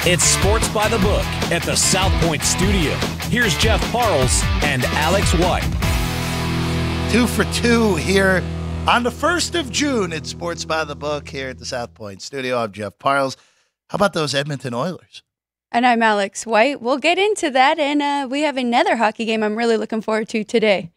It's Sports by the Book at the South Point Studio. Here's Jeff Parles and Alex White. 2 for 2 here on the 1st of June. It's Sports by the Book here at the South Point Studio. I'm Jeff Parles. How about those Edmonton Oilers? And I'm Alex White. We'll get into that, and we have another hockey game I'm really looking forward to today.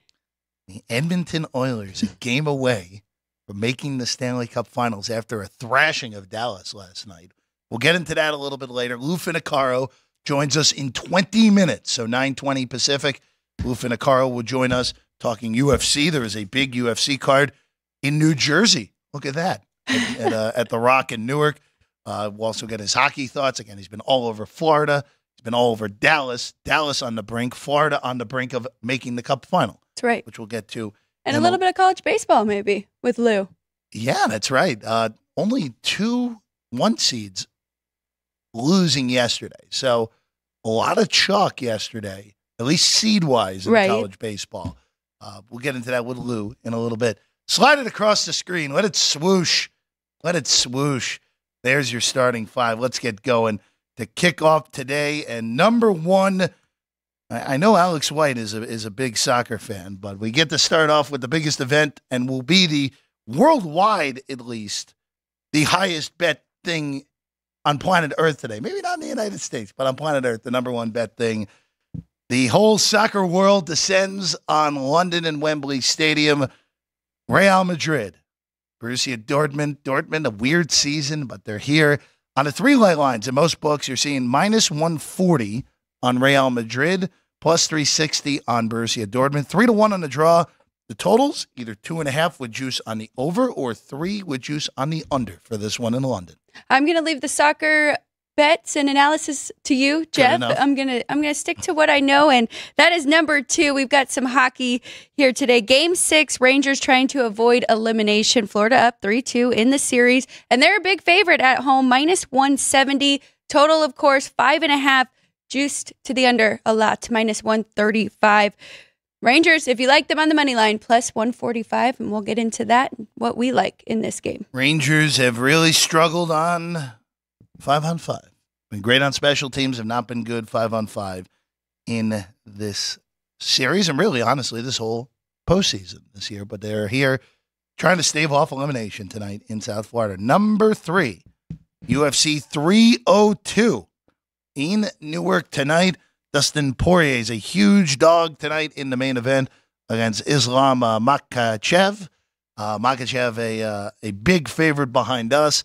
The Edmonton Oilers, a game away from making the Stanley Cup Finals after a thrashing of Dallas last night. We'll get into that a little bit later. Lou Finicaro joins us in 20 minutes, so 9:20 Pacific. Lou Finicaro will join us talking UFC. There is a big UFC card in New Jersey. Look at that, at the Rock in Newark. We'll also get his hockey thoughts. Again, he's been all over Florida. He's been all over Dallas. Dallas on the brink. Florida on the brink of making the Cup final. That's right. Which we'll get to. And a little bit of college baseball, maybe, with Lou. Yeah, that's right. Only 2 1 seeds losing yesterday. So a lot of chalk yesterday, at least seed-wise in college baseball. We'll get into that with Lou in a little bit. Slide it across the screen. Let it swoosh. Let it swoosh. There's your starting 5. Let's get going to kick off today. And number 1, I know Alex White is a big soccer fan, but we get to start off with the biggest event and will be the worldwide, at least, the highest bet thing on planet Earth today. Maybe not in the United States, but on planet Earth, the number 1 bet thing. The whole soccer world descends on London and Wembley Stadium. Real Madrid, Borussia Dortmund, a weird season, but they're here. On the 3-leg lines, in most books, you're seeing minus 140 on Real Madrid, plus 360 on Borussia Dortmund, 3-1 on the draw. The totals, either 2.5 with juice on the over or 3 with juice on the under for this one in London. I'm going to leave the soccer bets and analysis to you, Jeff. I'm gonna stick to what I know, and that is number 2. We've got some hockey here today. Game 6, Rangers trying to avoid elimination. Florida up 3-2 in the series, and they're a big favorite at home, minus 170. Total, of course, 5.5. Juiced to the under a lot, minus 135. Rangers, if you like them on the money line, plus 145, and we'll get into that, what we like in this game. Rangers have really struggled on 5-on-5. Been great on special teams, have not been good 5-on-5 in this series, and really, honestly, this whole postseason this year. But they're here trying to stave off elimination tonight in South Florida. Number 3, UFC 302 in Newark tonight. Dustin Poirier is a huge dog tonight in the main event against Islam Makhachev. Makhachev, a big favorite behind us.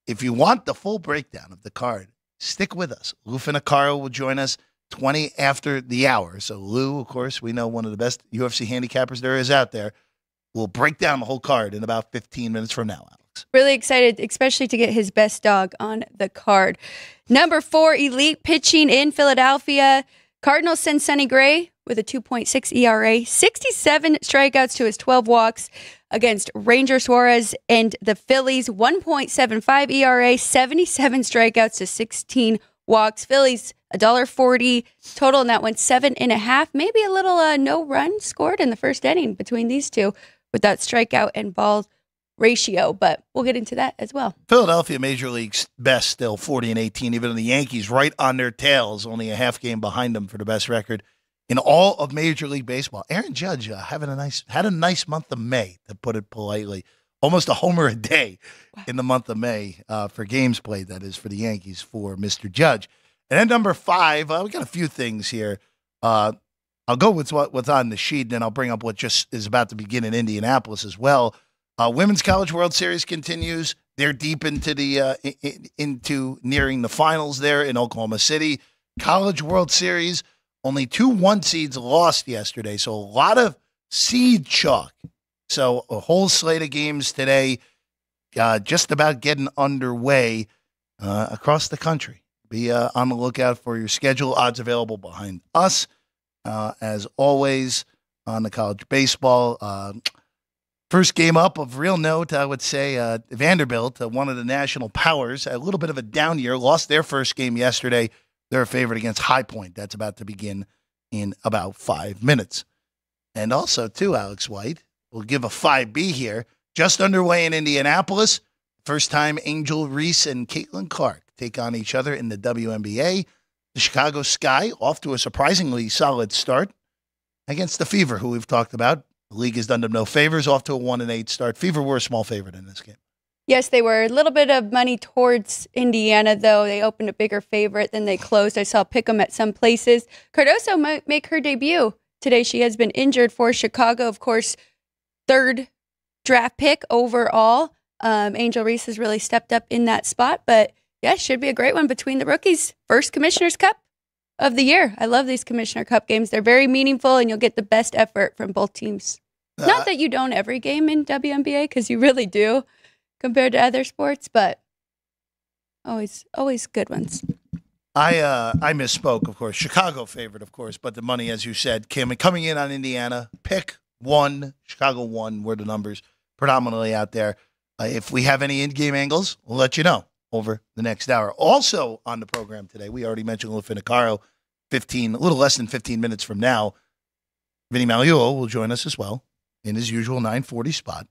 If you want the full breakdown of the card, stick with us. Lou Finicaro will join us 20 after the hour. So Lou, of course, we know one of the best UFC handicappers there is out there, will break down the whole card in about 15 minutes from now, Alex. Really excited, especially to get his best dog on the card. Number 4, elite pitching in Philadelphia. Cardinals send Sonny Gray with a 2.6 ERA, 67 strikeouts to his 12 walks against Ranger Suarez and the Phillies, 1.75 ERA, 77 strikeouts to 16 walks. Phillies, $1.40 total, and that went 7.5. Maybe a little no run scored in the first inning between these two with that strikeout and ball ratio, but we'll get into that as well. Philadelphia, Major League's best still, 40-18, even the Yankees right on their tails, only a half game behind them for the best record in all of Major League Baseball. Aaron Judge had a nice month of May, to put it politely. Almost a homer a day in the month of May for games played, that is, for the Yankees for Mr. Judge. And then number 5, we got a few things here. I'll go with what's on the sheet, and then I'll bring up what just is about to begin in Indianapolis as well. Women's College World Series continues. They're deep into into nearing the finals there in Oklahoma City. College World Series, only 2 1 seeds lost yesterday, so a lot of seed chalk. So a whole slate of games today, just about getting underway across the country. Be on the lookout for your schedule. Odds available behind us, as always, on the college baseball. First game up of real note, I would say Vanderbilt, one of the national powers, a little bit of a down year, lost their first game yesterday. They're a favorite against High Point. That's about to begin in about 5 minutes. And also, too, Alex White, we'll give a 5B here, just underway in Indianapolis. First time Angel Reese and Caitlin Clark take on each other in the WNBA. The Chicago Sky off to a surprisingly solid start against the Fever, who we've talked about. The league has done them no favors, off to a 1-8 start. Fever were a small favorite in this game. Yes, they were. A little bit of money towards Indiana, though. They opened a bigger favorite than they closed. I saw Pick'em at some places. Cardoso might make her debut today. She has been injured for Chicago. Of course, third draft pick overall. Angel Reese has really stepped up in that spot. But, yeah, it should be a great one between the rookies. First Commissioner's Cup of the year. I love these Commissioner Cup games. They're very meaningful, and you'll get the best effort from both teams. Not that you don't every game in WNBA, because you really do, compared to other sports, but always good ones. I misspoke, of course. Chicago favorite, of course, but the money, as you said, coming in on Indiana. Pick 1, Chicago 1 were the numbers predominantly out there. If we have any in-game angles, we'll let you know over the next hour. Also on the program today, we already mentioned Finicaro, a little less than 15 minutes from now. Vinny Magliulo will join us as well in his usual 9:40 spot.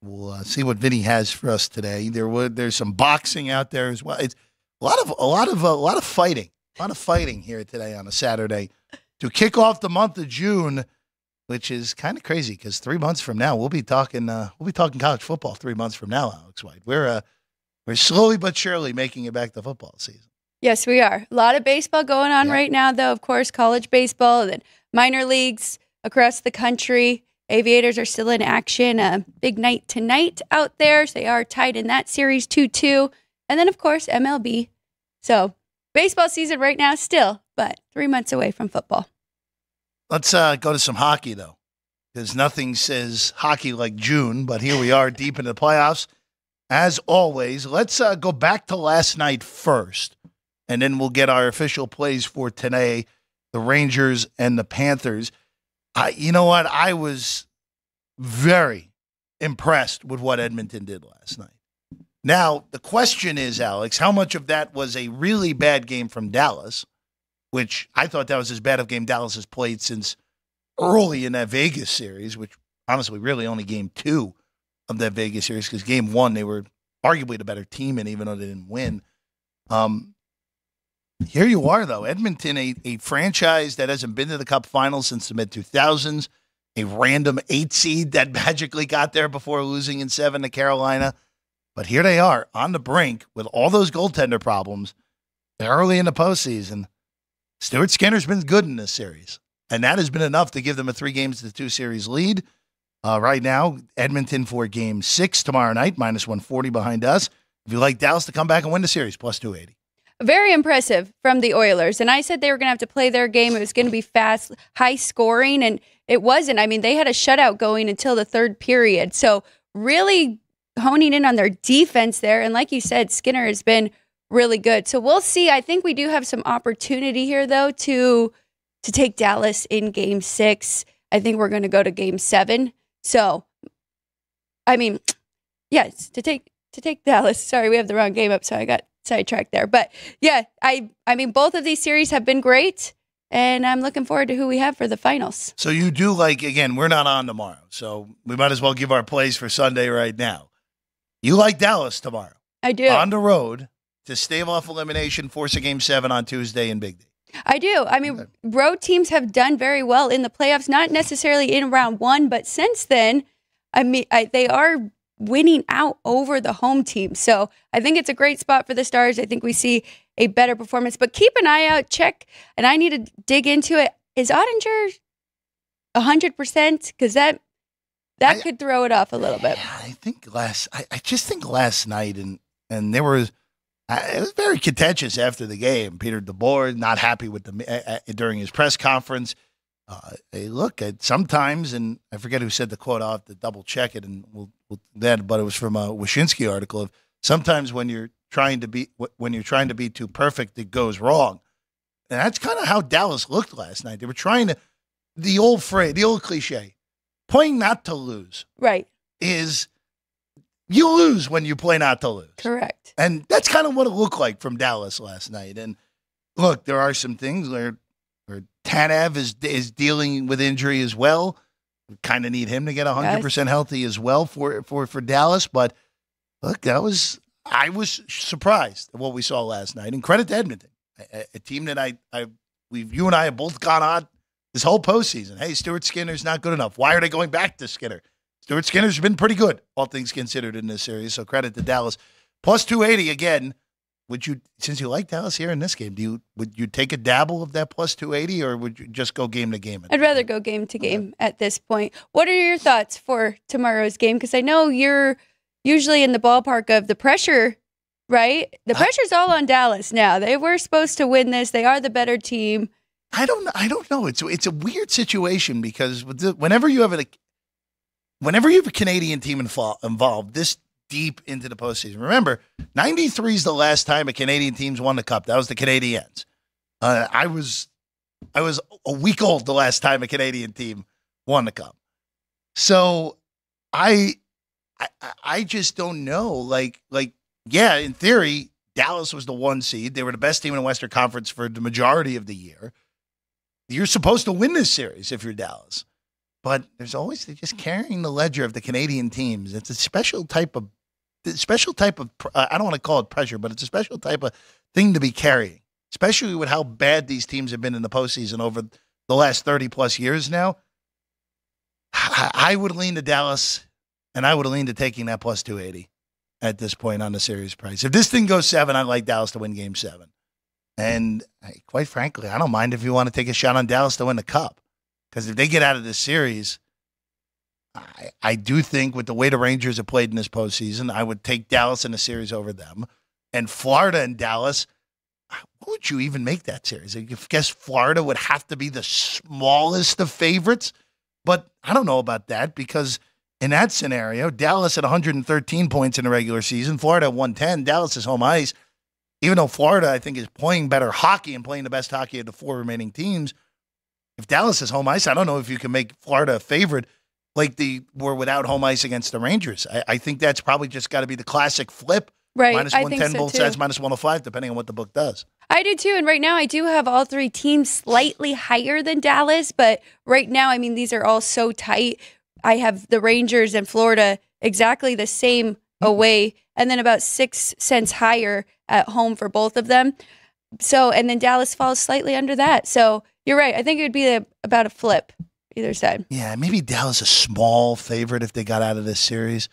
We'll see what Vinny has for us today. There's some boxing out there as well. It's a lot of fighting here today on a Saturday to kick off the month of June, which is kind of crazy because 3 months from now we'll be talking college football. 3 months from now, Alex White, we're slowly but surely making it back to football season. Yes, we are. A lot of baseball going on right now, though. Of course, college baseball and then minor leagues across the country. Aviators are still in action. A big night tonight out there. So they are tied in that series 2-2. And then, of course, MLB. So baseball season right now still, but 3 months away from football. Let's go to some hockey, though, because nothing says hockey like June. But here we are deep into the playoffs. As always, let's go back to last night first, and then we'll get our official plays for today, the Rangers and the Panthers. You know what? I was very impressed with what Edmonton did last night. Now, the question is, Alex, how much of that was a really bad game from Dallas, which I thought that was as bad of a game Dallas has played since early in that Vegas series, which honestly really only game 2 of that Vegas series, because game 1 they were arguably the better team, and even though they didn't win. Here you are, though. Edmonton, a franchise that hasn't been to the Cup Finals since the mid-2000s, a random 8 seed that magically got there before losing in 7 to Carolina. But here they are on the brink with all those goaltender problems early in the postseason. Stuart Skinner's been good in this series, and that has been enough to give them a 3-2 series lead. Right now, Edmonton for game 6 tomorrow night, -140 behind us. If you like Dallas to come back and win the series, +280. Very impressive from the Oilers. And I said they were going to have to play their game. It was going to be fast, high scoring, and it wasn't. I mean, they had a shutout going until the third period. So really honing in on their defense there. And like you said, Skinner has been really good. So we'll see. I think we do have some opportunity here, though, to take Dallas in game 6. I think we're going to go to game 7. So, I mean, yes, to take Dallas. Sorry, we have the wrong game up, so I got sidetracked there. But yeah, I mean, both of these series have been great, and I'm looking forward to who we have for the finals. So you do again, we're not on tomorrow, so we might as well give our plays for Sunday right now. You like Dallas tomorrow. I do. On the road to stave off elimination, force a game 7 on Tuesday in Big D. I do. I mean, road teams have done very well in the playoffs, not necessarily in round 1, but since then, I mean, they are winning out over the home team. So I think it's a great spot for the Stars. I think we see a better performance, but keep an eye out, check, and I need to dig into it. Is Ottinger 100%? Because that could throw it off a little bit. I just think last night, and there was, it was very contentious after the game. Peter DeBoer not happy with during his press conference. Hey, look, sometimes, and I forget who said the quote. I'll have to double check it, and we'll but it was from a Wyshynski article of sometimes when you're trying to be too perfect, it goes wrong, and that's kind of how Dallas looked last night. They were trying to the old cliche, playing not to lose. Right. Is you lose when you play not to lose. Correct. And that's kind of what it looked like from Dallas last night. And look, there are some things where Tanev is dealing with injury as well. We kind of need him to get 100% healthy as well for Dallas. But look, I was surprised at what we saw last night, and credit to Edmonton, a team that you and I have both gone on this whole postseason. Hey, Stuart Skinner's not good enough. Why are they going back to Skinner? Stuart Skinner's been pretty good, all things considered, in this series. So credit to Dallas. Plus 280 again. Would you, since you like Dallas here in this game, would you take a dabble of that plus 280, or would you just go game to game? I'd rather go game to game at this point. What are your thoughts for tomorrow's game? Because I know you're usually in the ballpark of the pressure, right? The pressure's all on Dallas now. They were supposed to win this. They are the better team. I don't know. It's a weird situation because whenever you have a Canadian team involved this deep into the postseason. Remember, 93 is the last time a Canadian team's won the Cup. That was the Canadiens. I was a week old the last time a Canadian team won the Cup. So I just don't know. Like, yeah, in theory, Dallas was the 1 seed. They were the best team in the Western Conference for the majority of the year. You're supposed to win this series if you're Dallas. But there's always just carrying the ledger of the Canadian teams. It's a special type of, I don't want to call it pressure, but it's a special type of thing to be carrying, especially with how bad these teams have been in the postseason over the last 30-plus years now. I would lean to Dallas, and I would lean to taking that plus 280 at this point on the series price. If this thing goes 7, I'd like Dallas to win Game 7. And quite frankly, I don't mind if you want to take a shot on Dallas to win the Cup. Because if they get out of this series, I do think with the way the Rangers have played in this postseason, I would take Dallas in the series over them. And Florida and Dallas, what would you even make that series? I guess Florida would have to be the smallest of favorites. But I don't know about that because in that scenario, Dallas at 113 points in the regular season, Florida at 110, Dallas is home ice. Even though Florida, I think, is playing better hockey and playing the best hockey of the 4 remaining teams, if Dallas is home ice, I don't know if you can make Florida a favorite like they were without home ice against the Rangers. I think that's probably just got to be the classic flip. Right. Minus 110, both sides, minus 105, depending on what the book does. I do too. And right now I do have all 3 teams slightly higher than Dallas. But right now, I mean, these are all so tight. I have the Rangers and Florida exactly the same away, and then about 6 cents higher at home for both of them. So, and then Dallas falls slightly under that. So you're right. I think it would be about a flip either side. Yeah, maybe Dallas a small favorite if they got out of this series.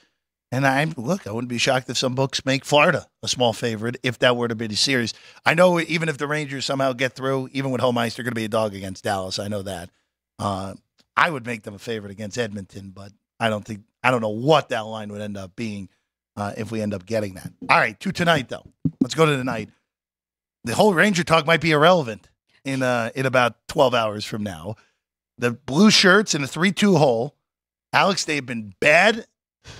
And I wouldn't be shocked if some books make Florida a small favorite if that were to be the series. I know even if the Rangers somehow get through, even with home ice, they're going to be a dog against Dallas. I know that. I would make them a favorite against Edmonton, but I don't know what that line would end up being if we end up getting that. All right, to tonight though. Let's go to tonight. The whole Ranger talk might be irrelevant in about 12 hours from now. The blue shirts in a 3-2 hole. Alex, they've been bad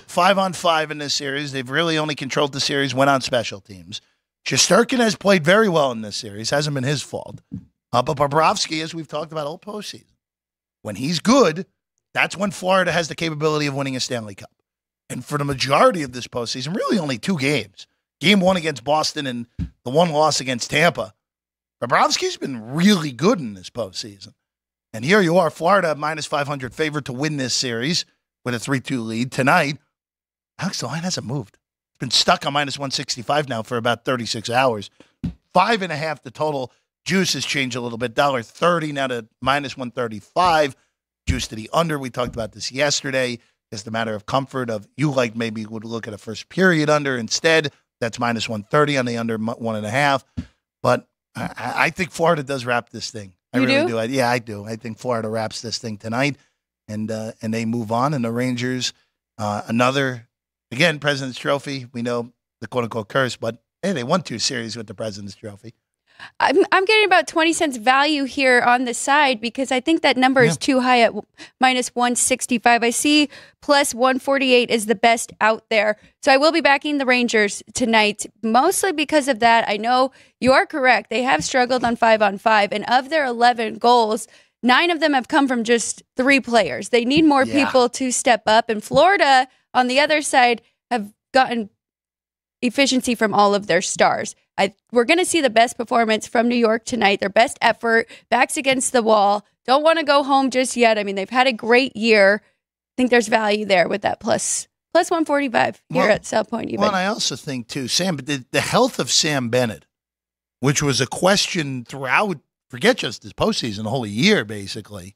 5-on-5 in this series. They've really only controlled the series, went on special teams. Shesterkin has played very well in this series. Hasn't been his fault. But Bobrovsky, as we've talked about all postseason, when he's good, that's when Florida has the capability of winning a Stanley Cup. And for the majority of this postseason, really only 2 games. Game 1 against Boston and the 1 loss against Tampa. Bobrovsky's been really good in this postseason. And here you are, Florida minus 500 favorite to win this series with a 3-2 lead. Tonight, Alex, the line hasn't moved. It's been stuck on minus 165 now for about 36 hours. 5.5 the total. Juice has changed a little bit. $1.30 now to minus 135. Juice to the under. We talked about this yesterday. It's a matter of comfort of you maybe would look at a first period under instead. That's minus 130 on the under 1.5. But I think Florida does wrap this thing. I really do. Yeah, I do. I think Florida wraps this thing tonight, and they move on. And the Rangers, another, again, President's Trophy. We know the quote-unquote curse, but hey, they won 2 series with the President's Trophy. I'm getting about 20 cents value here on the side because I think that number is too high at minus 165. I see plus 148 is the best out there. So I will be backing the Rangers tonight, mostly because of that. I know you are correct. They have struggled on 5-on-5, and of their 11 goals, 9 of them have come from just 3 players. They need more people to step up. And Florida, on the other side, have gotten efficiency from all of their stars. We're going to see the best performance from New York tonight, their best effort, backs against the wall. Don't want to go home just yet. I mean, they've had a great year. I think there's value there with that plus Plus 145 here at South Point. Even. Well, and I also think, too, the health of Sam Bennett, which was a question throughout, forget just this postseason, the whole year, basically,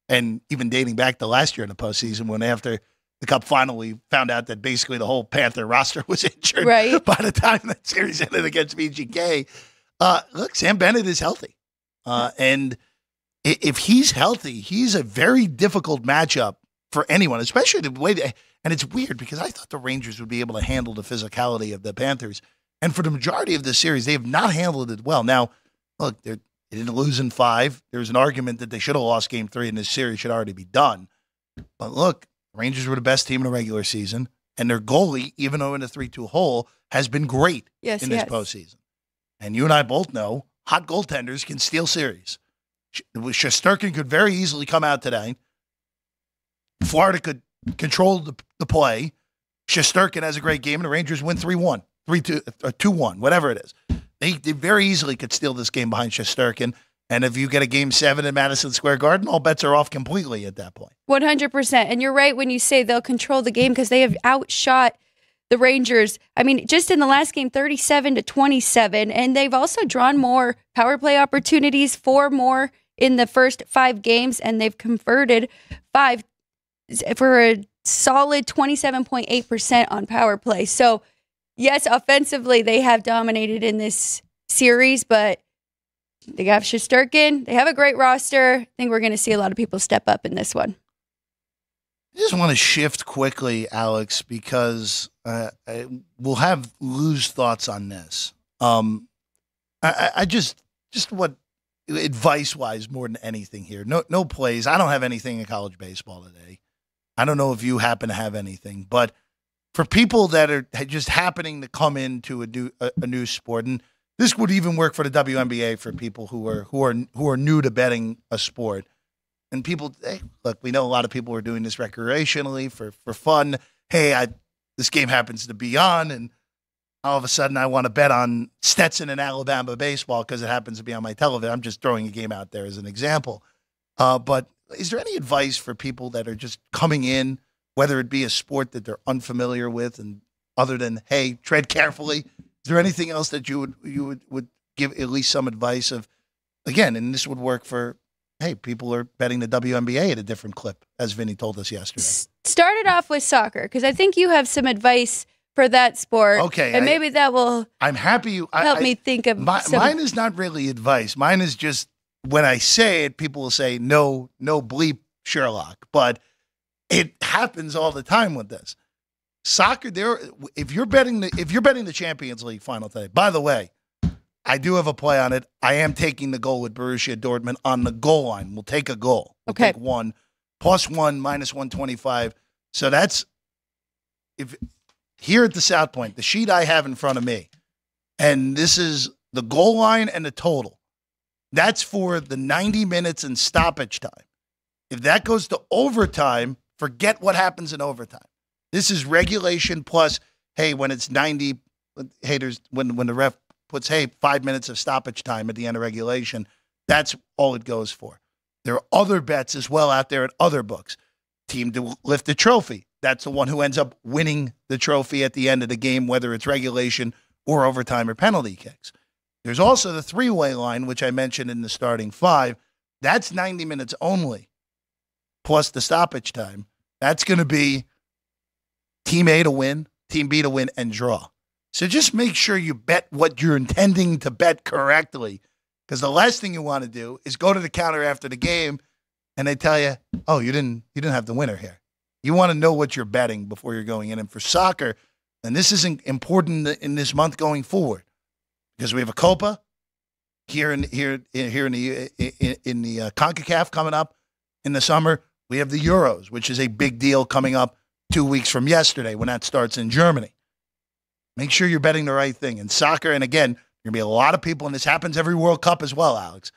and even dating back to last year in the postseason when after the Cup final, we found out that basically the whole Panther roster was injured by the time that series ended against VGK. Look, Sam Bennett is healthy. And if he's healthy, he's a very difficult matchup for anyone, especially the way that, and it's weird because I thought the Rangers would be able to handle the physicality of the Panthers. And for the majority of the series, they have not handled it well. Now, look, they didn't lose in 5. There's an argument that they should have lost game 3 and this series should already be done. But look, the Rangers were the best team in the regular season, and their goalie, even though in a 3-2 hole, has been great in this postseason. And you and I both know hot goaltenders can steal series. Shesterkin could very easily come out today. Florida could control the play. Shesterkin has a great game, and the Rangers win 3-1, 3-2, 2-1, whatever it is. They very easily could steal this game behind Shesterkin. And if you get a Game 7 in Madison Square Garden, all bets are off completely at that point. 100%. And you're right when you say they'll control the game because they have outshot the Rangers. I mean, just in the last game, 37-27. And they've also drawn more power play opportunities, 4 more in the first 5 games. And they've converted 5 for a solid 27.8% on power play. So, yes, offensively, they have dominated in this series, but they got Shesterkin. They have a great roster. I think we're going to see a lot of people step up in this one. I just want to shift quickly, Alex, because we'll have loose thoughts on this. I just what advice-wise more than anything here. No plays. I don't have anything in college baseball today. I don't know if you happen to have anything, but for people that are just happening to come into a new sport, and this would even work for the WNBA for people who are new to betting a sport. And people, hey, look, we know a lot of people are doing this recreationally for fun. Hey, this game happens to be on, and all of a sudden I want to bet on Stetson and Alabama baseball because it happens to be on my television. I'm just throwing a game out there as an example. But is there any advice for people that are just coming in, whether it be a sport that they're unfamiliar with, and other than, hey, tread carefully? Is there anything else that you would give at least some advice of, again, and this would work for, hey, people are betting the WNBA at a different clip, as Vinny told us yesterday. Started off with soccer, because I think you have some advice for that sport. Okay. And maybe that will help me think of mine is not really advice. Mine is just, when I say it, people will say, no bleep Sherlock. But it happens all the time with this. Soccer, if you're betting the Champions League final today, by the way, I do have a play on it. I am taking the goal with Borussia Dortmund on the goal line. We'll take a goal. We'll take 1, +1, -125. So that's, if here at the South Point, the sheet I have in front of me, and this is the goal line and the total. That's for the 90 minutes and stoppage time. If that goes to overtime, forget what happens in overtime. This is regulation plus, hey, when it's 90, hey, when the ref puts, hey, 5 minutes of stoppage time at the end of regulation, that's all it goes for. There are other bets as well out there at other books. Team to lift the trophy. That's the one who ends up winning the trophy at the end of the game, whether it's regulation or overtime or penalty kicks. There's also the 3-way line, which I mentioned in the starting 5. That's 90 minutes only, plus the stoppage time. That's going to be Team A to win, Team B to win, and draw. So just make sure you bet what you're intending to bet correctly, because the last thing you want to do is go to the counter after the game and they tell you, oh, you didn't have the winner here. You want to know what you're betting before you're going in. And for soccer, and this is important in this month going forward, because we have a Copa here in the CONCACAF coming up in the summer. We have the Euros, which is a big deal coming up 2 weeks from yesterday when that starts in Germany. Make sure you're betting the right thing. In soccer, and again, there are going to be a lot of people, and this happens every World Cup as well, Alex.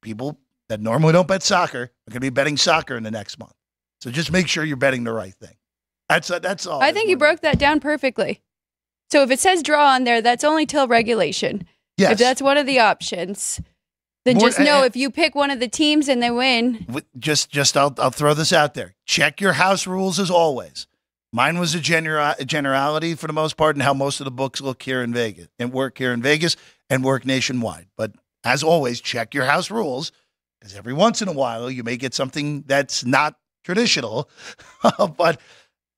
People that normally don't bet soccer are going to be betting soccer in the next month. So just make sure you're betting the right thing. That's all. I think you broke that down perfectly. So if it says draw on there, that's only till regulation. Yes. If that's one of the options, then just know if you pick one of the teams and they win. I'll throw this out there. Check your house rules as always. Mine was a generality for the most part, and how most of the books look here in Vegas and work here in Vegas and work nationwide. But as always, check your house rules, because every once in a while you may get something that's not traditional. But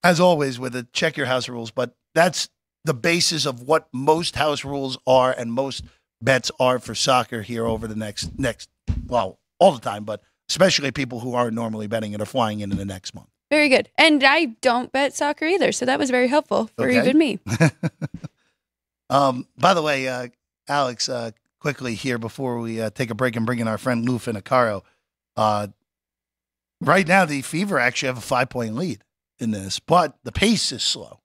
as always, with it, check your house rules. But that's the basis of what most house rules are and most bets are for soccer here over the next, well, all the time, but especially people who aren't normally betting it are flying in the next month. Very good. And I don't bet soccer either, so that was very helpful for even me. By the way, Alex, quickly here before we take a break and bring in our friend Lou Finicaro, right now the Fever actually have a 5-point lead in this, but the pace is slow.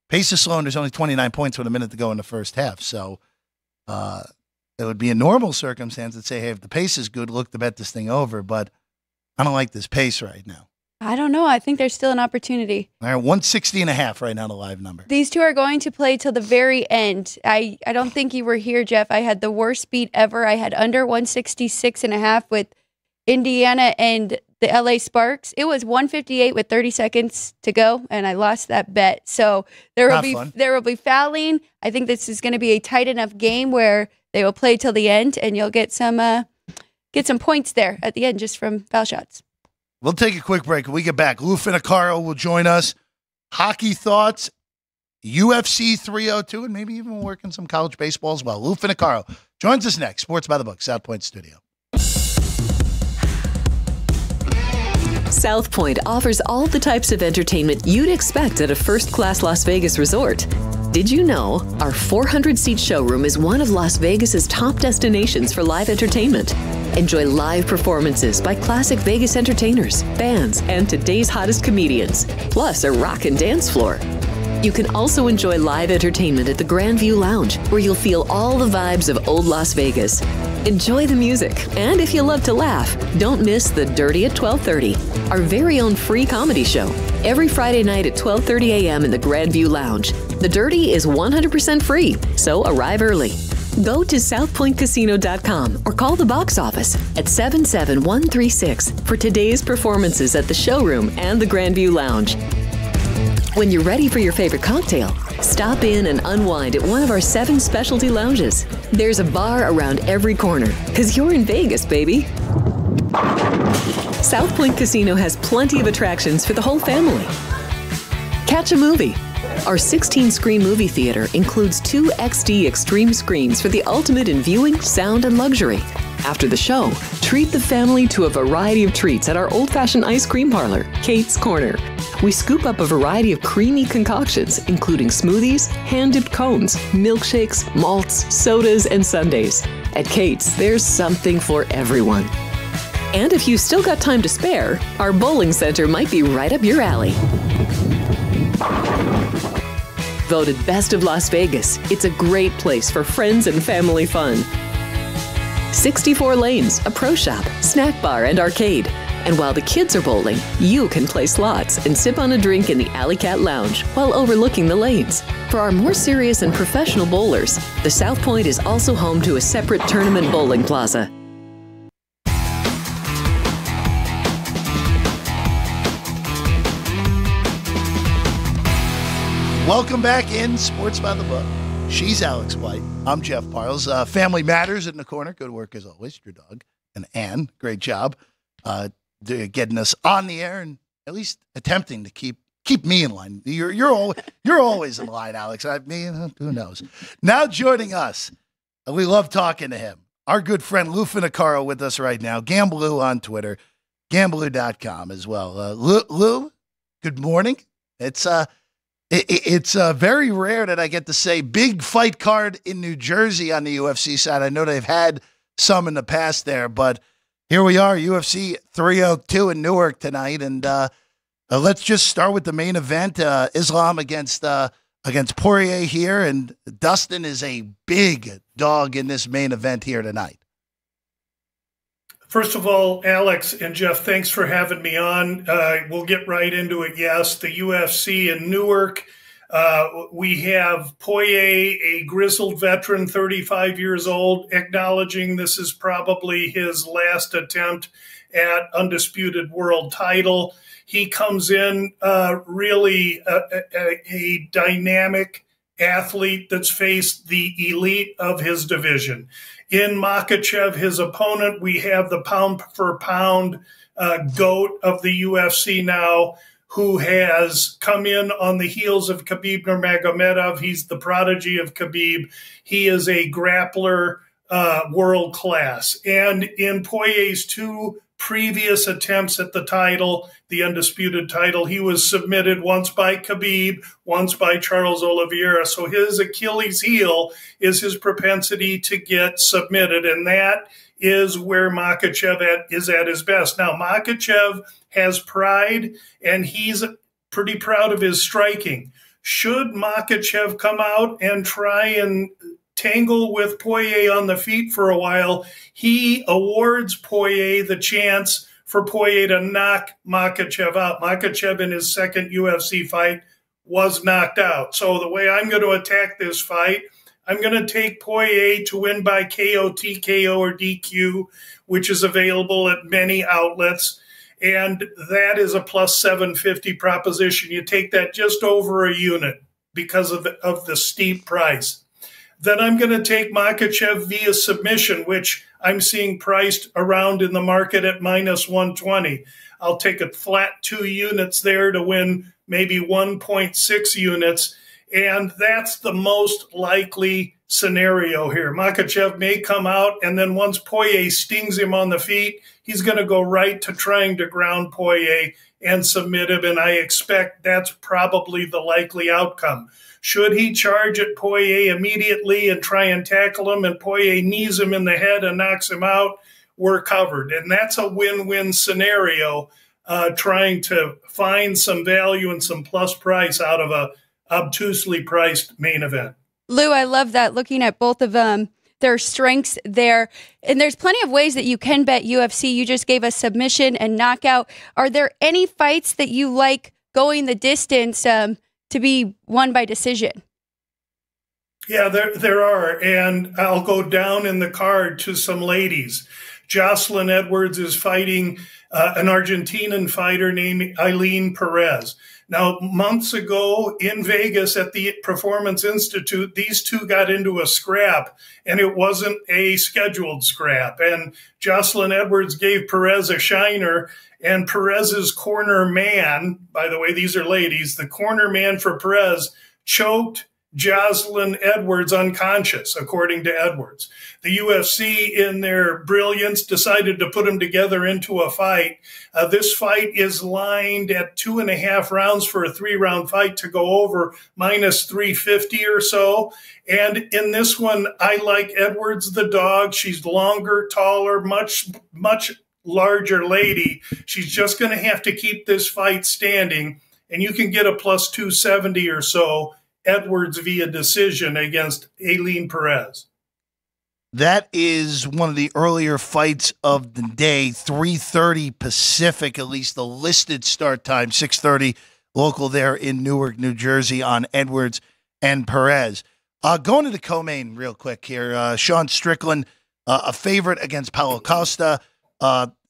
Pace is slow, and there's only 29 points with a minute to go in the first half. So it would be a normal circumstance to say, hey, if the pace is good, look to bet this thing over. But I don't like this pace right now. I don't know. I think there's still an opportunity. All right, 160.5 right now, the live number. These two are going to play till the very end. I don't think you were here, Jeff. I had the worst beat ever. I had under 166.5 with Indiana and the LA Sparks. It was 158 with 30 seconds to go, and I lost that bet. So there will be fouling. I think this is going to be a tight enough game where they will play till the end, and you'll get some points there at the end just from foul shots. We'll take a quick break. When we get back, Lou Finicaro will join us. Hockey thoughts, UFC 302, and maybe even working some college baseball as well. Lou Finicaro joins us next. Sports by the Book, South Point Studio. South Point offers all the types of entertainment you'd expect at a first-class Las Vegas resort. Did you know our 400-seat showroom is one of Las Vegas's top destinations for live entertainment? Enjoy live performances by classic Vegas entertainers, bands, and today's hottest comedians, plus a rock and dance floor. You can also enjoy live entertainment at the Grandview Lounge, where you'll feel all the vibes of old Las Vegas. Enjoy the music, and if you love to laugh, don't miss The Dirty at 12:30, our very own free comedy show, every Friday night at 12:30 a.m. in the Grandview Lounge. The Dirty is 100% free, so arrive early. Go to southpointcasino.com or call the box office at 77136 for today's performances at the showroom and the Grandview Lounge. When you're ready for your favorite cocktail, stop in and unwind at one of our 7 specialty lounges. There's a bar around every corner, because you're in Vegas, baby. South Point Casino has plenty of attractions for the whole family. Catch a movie. Our 16-screen movie theater includes 2 XD Extreme screens for the ultimate in viewing, sound, and luxury. After the show, treat the family to a variety of treats at our old-fashioned ice cream parlor, Kate's Corner. We scoop up a variety of creamy concoctions, including smoothies, hand-dipped cones, milkshakes, malts, sodas, and sundaes. At Kate's, there's something for everyone. And if you've still got time to spare, our bowling center might be right up your alley. Voted Best of Las Vegas, it's a great place for friends and family fun. 64 lanes, a pro shop, snack bar, and arcade. And while the kids are bowling, you can play slots and sip on a drink in the Alley Cat Lounge while overlooking the lanes. For our more serious and professional bowlers, the South Point is also home to a separate tournament bowling plaza. Welcome back in Sports by the Book. She's Alex White. I'm Jeff Parles. Family Matters in the corner. Good work as always. Your dog and Ann. Great job getting us on the air and at least attempting to keep me in line. You're always in line, Alex. Who knows? Now joining us, we love talking to him. Our good friend Lou Finicaro with us right now. Gamblou on Twitter, gamblou.com as well. Lou, good morning. It's very rare that I get to say big fight card in New Jersey on the UFC side. I know they've had some in the past there, but here we are, UFC 302 in Newark tonight. And let's just start with the main event, Islam against Poirier here. And Dustin is a big dog in this main event here tonight. First of all, Alex and Jeff, thanks for having me on. We'll get right into it. Yes, the UFC in Newark. We have Poirier, a grizzled veteran, 35 years old, acknowledging this is probably his last attempt at undisputed world title. He comes in really a dynamic athlete that's faced the elite of his division. In Makhachev, his opponent, we have the pound-for-pound GOAT of the UFC now, who has come in on the heels of Khabib Nurmagomedov. He's the prodigy of Khabib. He is a grappler world class. And in Poirier's two previous attempts at the title, the undisputed title, he was submitted once by Khabib, once by Charles Oliveira. So his Achilles heel is his propensity to get submitted, and that is where Makhachev is at his best. Now, Makhachev has pride, and he's pretty proud of his striking. Should Makhachev come out and try and tangle with Poirier on the feet for a while, he awards Poirier the chance for Poirier to knock Makhachev out. Makhachev in his second UFC fight was knocked out. So the way I'm going to attack this fight, I'm going to take Poirier to win by KO, TKO, or DQ, which is available at many outlets. And that is a plus 750 proposition. You take that just over a unit because of the steep price. Then I'm going to take Makhachev via submission, which I'm seeing priced around in the market at minus 120. I'll take a flat 2 units there to win maybe 1.6 units. And that's the most likely scenario here. Makhachev may come out, and then once Poirier stings him on the feet, he's going to go right to trying to ground Poirier and submit him, and I expect that's probably the likely outcome. Should he charge at Poirier immediately and try and tackle him, and Poirier knees him in the head and knocks him out, we're covered. And that's a win-win scenario, trying to find some value and some plus price out of a obtusely priced main event. Lou, I love that. Looking at both of their strengths there. And there's plenty of ways that you can bet UFC. You just gave us submission and knockout. Are there any fights that you like going the distance to be won by decision? Yeah, there are. And I'll go down in the card to some ladies. Jocelyn Edwards is fighting an Argentinian fighter named Eileen Perez. Now, months ago in Vegas at the Performance Institute, these two got into a scrap, and it wasn't a scheduled scrap. And Jocelyn Edwards gave Perez a shiner, and Perez's corner man, by the way, these are ladies, the corner man for Perez choked Jocelyn Edwards unconscious, according to Edwards. The UFC, in their brilliance, decided to put them together into a fight. This fight is lined at 2.5 rounds for a 3-round fight to go over minus 350 or so. And in this one, I like Edwards, the dog. She's longer, taller, much larger lady. She's just going to have to keep this fight standing. And you can get a plus 270 or so Edwards via decision against Eileen Perez. That is one of the earlier fights of the day, 3:30 Pacific, at least the listed start time, 6:30 local there in Newark, New Jersey on Edwards and Perez. Going to the co-main real quick here. Sean Strickland, a favorite against Paulo Costa.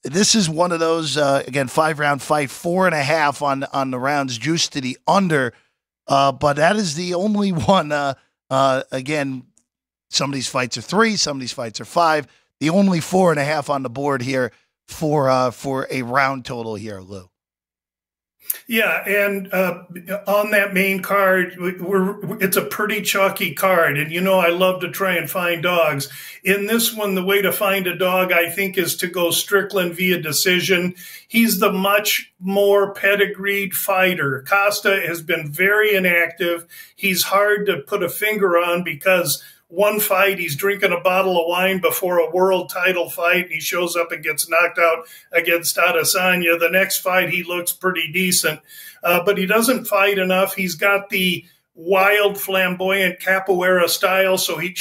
This is one of those, again, 5-round fight, 4.5 on the rounds, juiced to the under. But that is the only one. Again, some of these fights are 3, some of these fights are 5. The only 4.5 on the board here for a round total here, Lou. Yeah, and on that main card, it's a pretty chalky card. And, you know, I love to try and find dogs. In this one, the way to find a dog, I think, is to go Strickland via decision. He's the much more pedigreed fighter. Costa has been very inactive. He's hard to put a finger on because one fight, he's drinking a bottle of wine before a world title fight, and he shows up and gets knocked out against Adesanya. The next fight, he looks pretty decent, but he doesn't fight enough. He's got the wild, flamboyant capoeira style, so he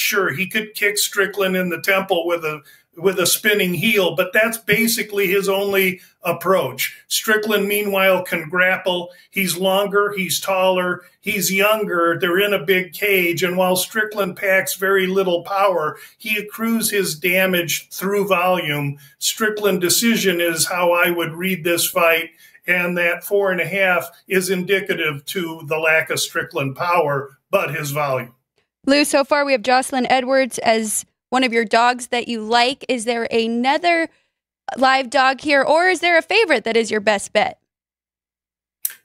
could kick Strickland in the temple with a with a spinning heel, but that's basically his only approach. Strickland, meanwhile, can grapple. He's longer, he's taller, he's younger. They're in a big cage. And while Strickland packs very little power, he accrues his damage through volume. Strickland decision is how I would read this fight. And that 4.5 is indicative to the lack of Strickland power, but his volume. Lou, so far we have Jocelyn Edwards as one of your dogs that you like. Is there another live dog here, or is there a favorite that is your best bet?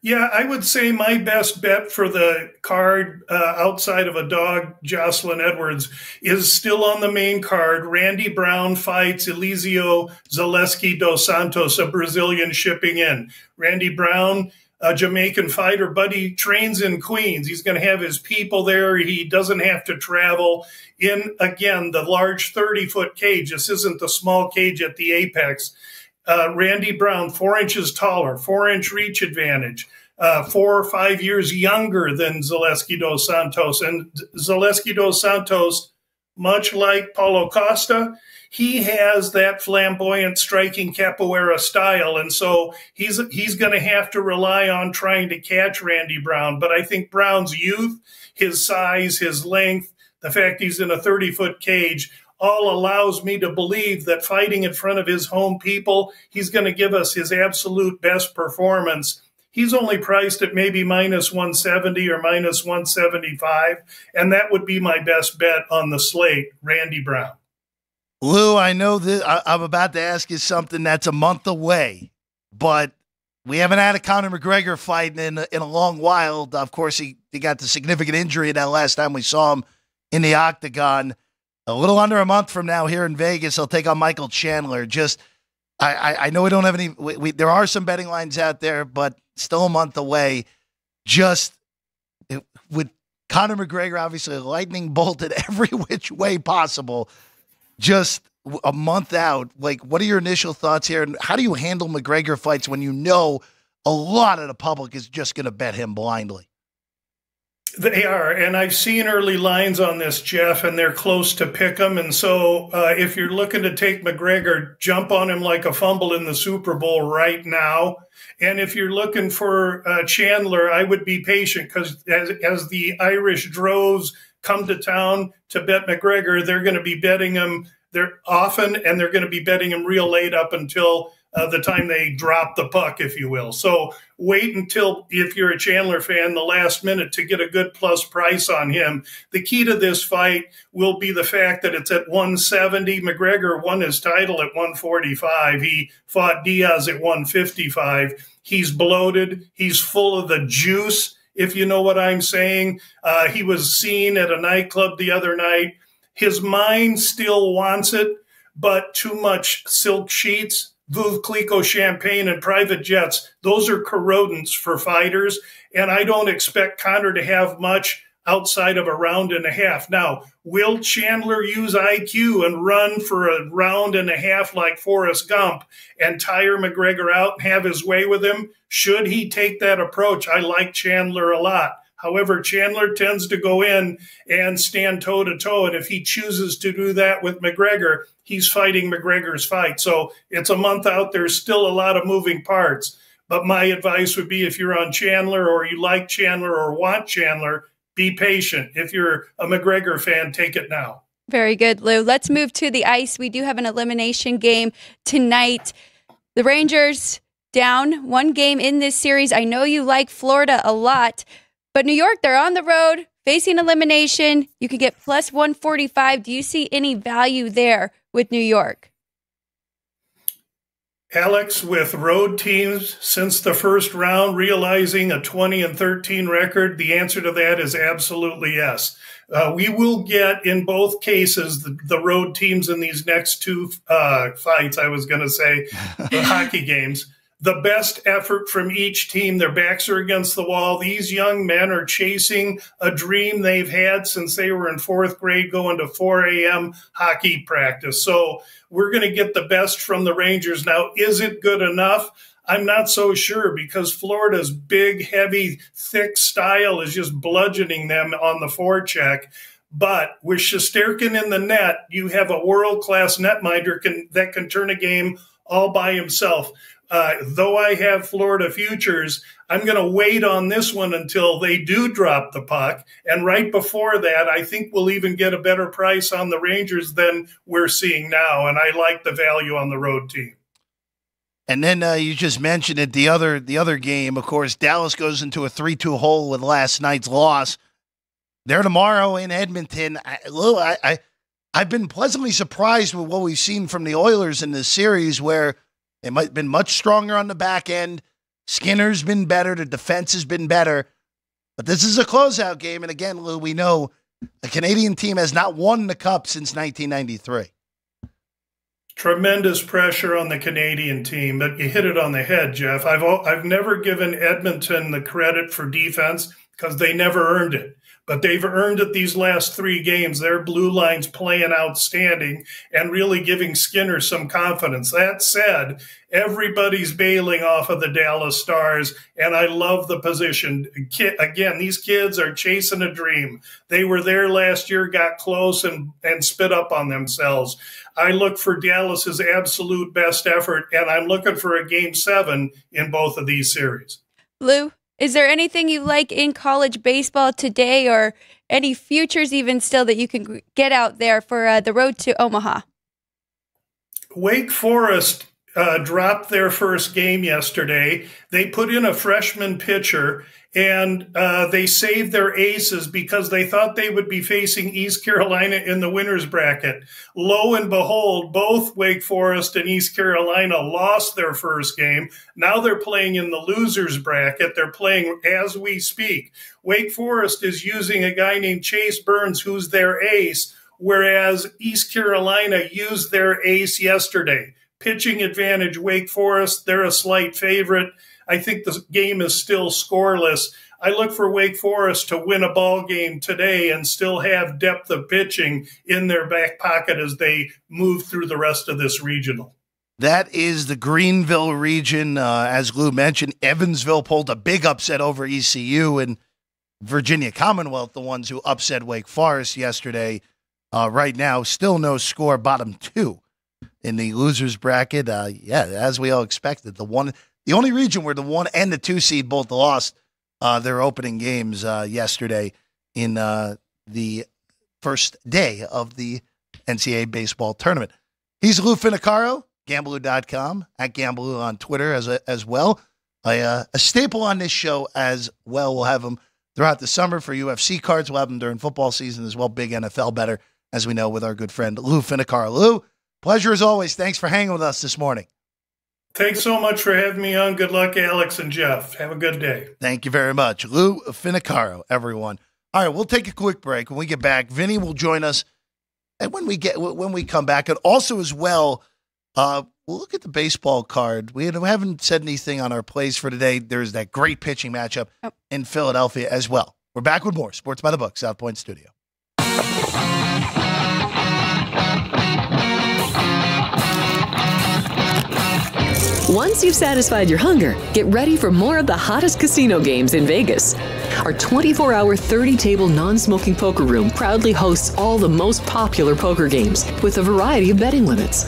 Yeah, I would say my best bet for the card outside of a dog, Jocelyn Edwards, is still on the main card. Randy Brown fights Elizeu Zaleski dos Santos, a Brazilian shipping in. Randy Brown, a Jamaican fighter, but he trains in Queens. He's going to have his people there. He doesn't have to travel in, again, the large 30-foot cage. This isn't the small cage at the apex. Randy Brown, 4 inches taller, 4-inch reach advantage, 4 or 5 years younger than Zaleski dos Santos. And Zaleski dos Santos, much like Paulo Costa, he has that flamboyant striking capoeira style. And so he's going to have to rely on trying to catch Randy Brown. But I think Brown's youth, his size, his length, the fact he's in a 30-foot cage, all allows me to believe that fighting in front of his home people, he's going to give us his absolute best performance. He's only priced at maybe minus 170 or minus 175, and that would be my best bet on the slate, Randy Brown. Lou, I know that I'm about to ask you something that's a month away, but we haven't had a Conor McGregor fight in a long while. Of course, he got the significant injury that last time we saw him in the octagon. A little under a month from now here in Vegas, he'll take on Michael Chandler. Just, I know we don't have any, there are some betting lines out there, but still a month away. Just with Conor McGregor, obviously lightning bolted every which way possible, just a month out. Like, what are your initial thoughts here? And how do you handle McGregor fights when you know a lot of the public is just going to bet him blindly? They are, and I've seen early lines on this, Jeff, and they're close to pick 'em. And so if you're looking to take McGregor, jump on him like a fumble in the Super Bowl right now. And if you're looking for Chandler, I would be patient, because as the Irish droves come to town to bet McGregor, they're going to be betting him there often, and they're going to be betting him real late up until the time they drop the puck, if you will. So wait until, if you're a Chandler fan, the last minute to get a good plus price on him. The key to this fight will be the fact that it's at 170. McGregor won his title at 145. He fought Diaz at 155. He's bloated. He's full of the juice, if you know what I'm saying. He was seen at a nightclub the other night. His mind still wants it, but too much silk sheets, Veuve Clicquot champagne, and private jets, those are corrodants for fighters, and I don't expect Conor to have much outside of a round and a half. Now, will Chandler use IQ and run for a round and a half like Forrest Gump and tire McGregor out and have his way with him? Should he take that approach? I like Chandler a lot. However, Chandler tends to go in and stand toe-to-toe, and if he chooses to do that with McGregor, he's fighting McGregor's fight. So it's a month out. There's still a lot of moving parts. But my advice would be, if you're on Chandler or you like Chandler or want Chandler, be patient. If you're a McGregor fan, take it now. Very good, Lou. Let's move to the ice. We do have an elimination game tonight. The Rangers down one game in this series. I know you like Florida a lot, but New York, they're on the road facing elimination. You could get plus 145. Do you see any value there with New York? Alex, with road teams since the first round realizing a 20-13 record, the answer to that is absolutely yes. We will get, in both cases, the road teams in these next two fights, I was going to say, the hockey games, the best effort from each team. Their backs are against the wall. These young men are chasing a dream they've had since they were in fourth grade, going to 4 a.m. hockey practice. So we're going to get the best from the Rangers. Now, is it good enough? I'm not so sure, because Florida's big, heavy, thick style is just bludgeoning them on the forecheck. But with Shesterkin in the net, you have a world-class netminder that can turn a game all by himself. Though I have Florida futures, I'm going to wait on this one until they do drop the puck. And right before that, I think we'll even get a better price on the Rangers than we're seeing now. And I like the value on the road team. And then you just mentioned it, the other game, of course, Dallas goes into a 3-2 hole with last night's loss. They're tomorrow in Edmonton. I've been pleasantly surprised with what we've seen from the Oilers in this series, where they might have been much stronger on the back end. Skinner's been better. The defense has been better. But this is a closeout game. And again, Lou, we know the Canadian team has not won the Cup since 1993. Tremendous pressure on the Canadian team, but you hit it on the head, Jeff. I've never given Edmonton the credit for defense because they never earned it. But they've earned it these last 3 games. Their blue line's playing outstanding and really giving Skinner some confidence. That said, everybody's bailing off of the Dallas Stars, and I love the position. Again, these kids are chasing a dream. They were there last year, got close, and spit up on themselves. I look for Dallas's absolute best effort, and I'm looking for a Game 7 in both of these series. Lou, is there anything you like in college baseball today, or any futures even still that you can get out there for the road to Omaha? Wake Forest dropped their first game yesterday. They put in a freshman pitcher, and they saved their aces because they thought they would be facing East Carolina in the winner's bracket. Lo and behold, both Wake Forest and East Carolina lost their first game. Now they're playing in the loser's bracket. They're playing as we speak. Wake Forest is using a guy named Chase Burns, who's their ace, whereas East Carolina used their ace yesterday. Pitching advantage, Wake Forest, they're a slight favorite. I think the game is still scoreless. I look for Wake Forest to win a ball game today and still have depth of pitching in their back pocket as they move through the rest of this regional. That is the Greenville region. As Lou mentioned, Evansville pulled a big upset over ECU, and Virginia Commonwealth, the ones who upset Wake Forest yesterday. Right now, still no score, bottom 2 in the losers bracket. As we all expected, the only region where the 1 and the 2 seed both lost their opening games yesterday in the first day of the NCAA baseball tournament. He's Lou Finicaro, Gambler.com, at Gambler on Twitter as well. A staple on this show as well. We'll have him throughout the summer for UFC cards. We'll have him during football season as well. Big NFL bettor, as we know, with our good friend Lou Finicaro. Lou, pleasure as always. Thanks for hanging with us this morning. Thanks so much for having me on. Good luck, Alex and Jeff. Have a good day. Thank you very much. Lou Finicaro, everyone. All right, we'll take a quick break. When we get back, Vinny will join us. And when we come back, and also as well, we'll look at the baseball card. We haven't said anything on our plays for today. There's that great pitching matchup in Philadelphia as well. We're back with more Sports by the Book, South Point Studio. Once you've satisfied your hunger, get ready for more of the hottest casino games in Vegas. Our 24-hour, 30-table non-smoking poker room proudly hosts all the most popular poker games with a variety of betting limits.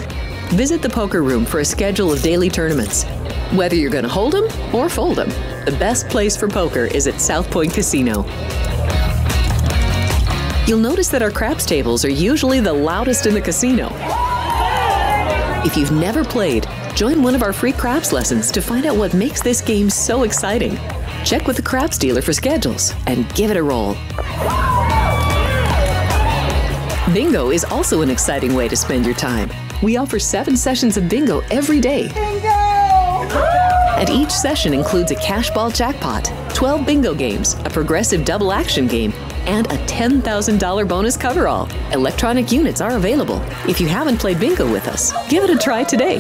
Visit the poker room for a schedule of daily tournaments. Whether you're going to hold 'em or fold 'em, the best place for poker is at South Point Casino. You'll notice that our craps tables are usually the loudest in the casino. If you've never played, join one of our free craps lessons to find out what makes this game so exciting. Check with the craps dealer for schedules and give it a roll. Bingo is also an exciting way to spend your time. We offer 7 sessions of bingo every day. Bingo! And each session includes a cash ball jackpot, 12 bingo games, a progressive double action game, and a $10,000 bonus coverall. Electronic units are available. If you haven't played bingo with us, give it a try today.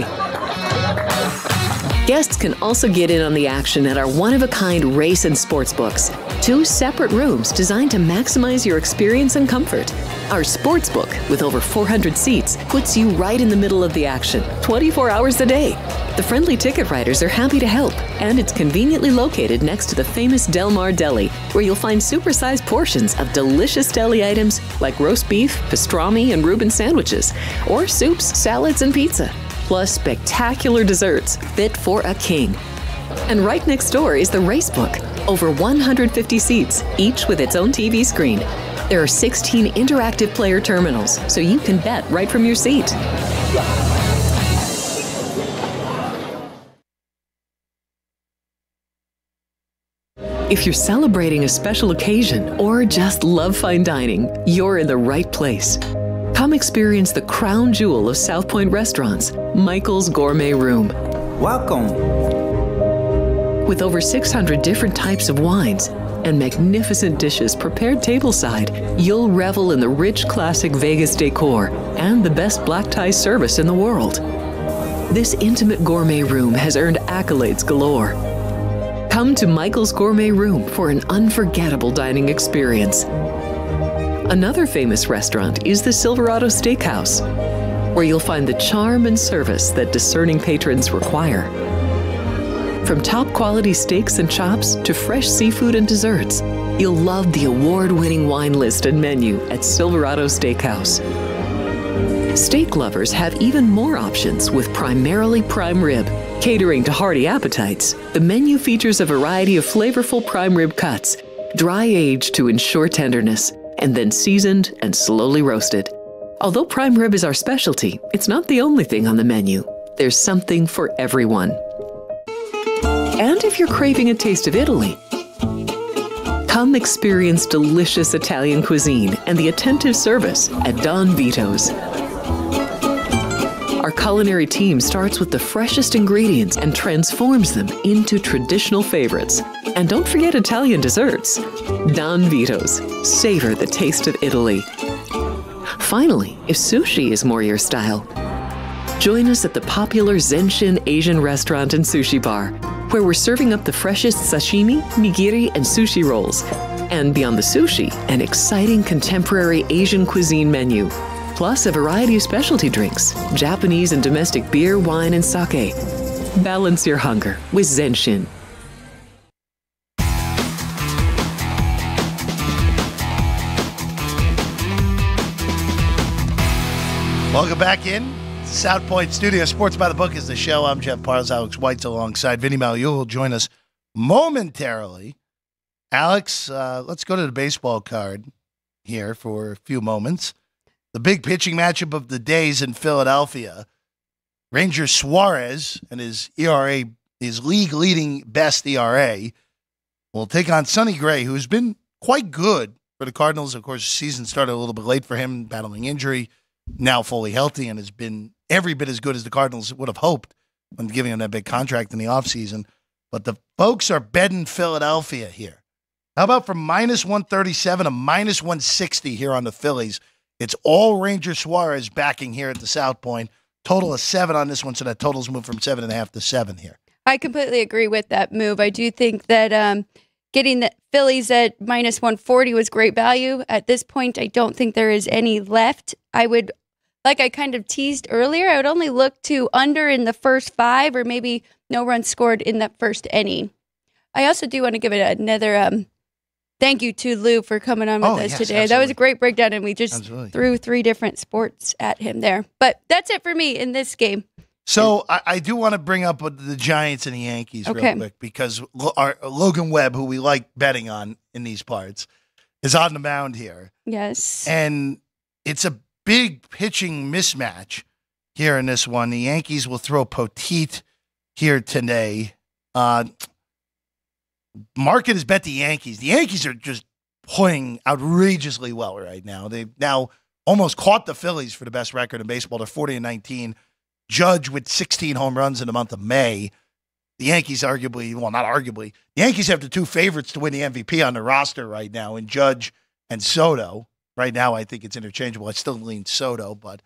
Guests can also get in on the action at our one-of-a-kind race and sports books. 2 separate rooms designed to maximize your experience and comfort. Our sports book, with over 400 seats, puts you right in the middle of the action, 24 hours a day. The friendly ticket writers are happy to help, and it's conveniently located next to the famous Del Mar Deli, where you'll find supersized portions of delicious deli items like roast beef, pastrami, and Reuben sandwiches, or soups, salads, and pizza, plus spectacular desserts fit for a king. And right next door is the race book, over 150 seats, each with its own TV screen. There are 16 interactive player terminals, so you can bet right from your seat. If you're celebrating a special occasion or just love fine dining, you're in the right place. Come experience the crown jewel of South Point restaurants, Michael's Gourmet Room. Welcome. With over 600 different types of wines and magnificent dishes prepared tableside, you'll revel in the rich classic Vegas decor and the best black tie service in the world. This intimate gourmet room has earned accolades galore. Come to Michael's Gourmet Room for an unforgettable dining experience. Another famous restaurant is the Silverado Steakhouse, where you'll find the charm and service that discerning patrons require. From top quality steaks and chops to fresh seafood and desserts, you'll love the award-winning wine list and menu at Silverado Steakhouse. Steak lovers have even more options with primarily prime rib. Catering to hearty appetites, the menu features a variety of flavorful prime rib cuts, dry aged to ensure tenderness, and then seasoned and slowly roasted. Although prime rib is our specialty, it's not the only thing on the menu. There's something for everyone. And if you're craving a taste of Italy, come experience delicious Italian cuisine and the attentive service at Don Vito's. Our culinary team starts with the freshest ingredients and transforms them into traditional favorites. And don't forget Italian desserts. Don Vito's. Savor the taste of Italy. Finally, if sushi is more your style, join us at the popular Zenshin Asian restaurant and sushi bar, where we're serving up the freshest sashimi, nigiri, and sushi rolls. And beyond the sushi, an exciting contemporary Asian cuisine menu, plus a variety of specialty drinks, Japanese and domestic beer, wine, and sake. Balance your hunger with Zenshin. Welcome back in. South Point Studio. Sports by the Book is the show. I'm Jeff Parles. Alex White's alongside Vinny Magliulo will join us momentarily. Alex, let's go to the baseball card here for a few moments. The big pitching matchup of the days in Philadelphia. Ranger Suarez and his ERA, his league-leading best ERA, will take on Sonny Gray, who's been quite good for the Cardinals. Of course, the season started a little bit late for him, battling injury, now fully healthy, and has been every bit as good as the Cardinals would have hoped when giving him that big contract in the offseason. But the folks are betting Philadelphia here. How about from minus 137 to minus 160 here on the Phillies? It's all Ranger Suarez backing here at the South Point. Total of 7 on this one, so that total's moved from 7.5 to 7 here. I completely agree with that move. I do think that getting the Phillies at minus 140 was great value. At this point, I don't think there is any left. I would, like I kind of teased earlier, I would only look to under in the first 5 or maybe no runs scored in that first inning. I also do want to give it another thank you to Lou for coming on with us today. Absolutely. That was a great breakdown, and we just threw 3 different sports at him there. But that's it for me in this game. So I do want to bring up the Giants and the Yankees real quick, because our Logan Webb, who we like betting on in these parts, is on the mound here. Yes. And it's a big pitching mismatch here in this one. The Yankees will throw Poteet here today. Market has bet the Yankees. The Yankees are just playing outrageously well right now. They've now almost caught the Phillies for the best record in baseball. They're 40-19. Judge with 16 home runs in the month of May. The Yankees arguably, well, not arguably, the Yankees have the 2 favorites to win the MVP on the roster right now in Judge and Soto. Right now, I think it's interchangeable. I still lean Soto, but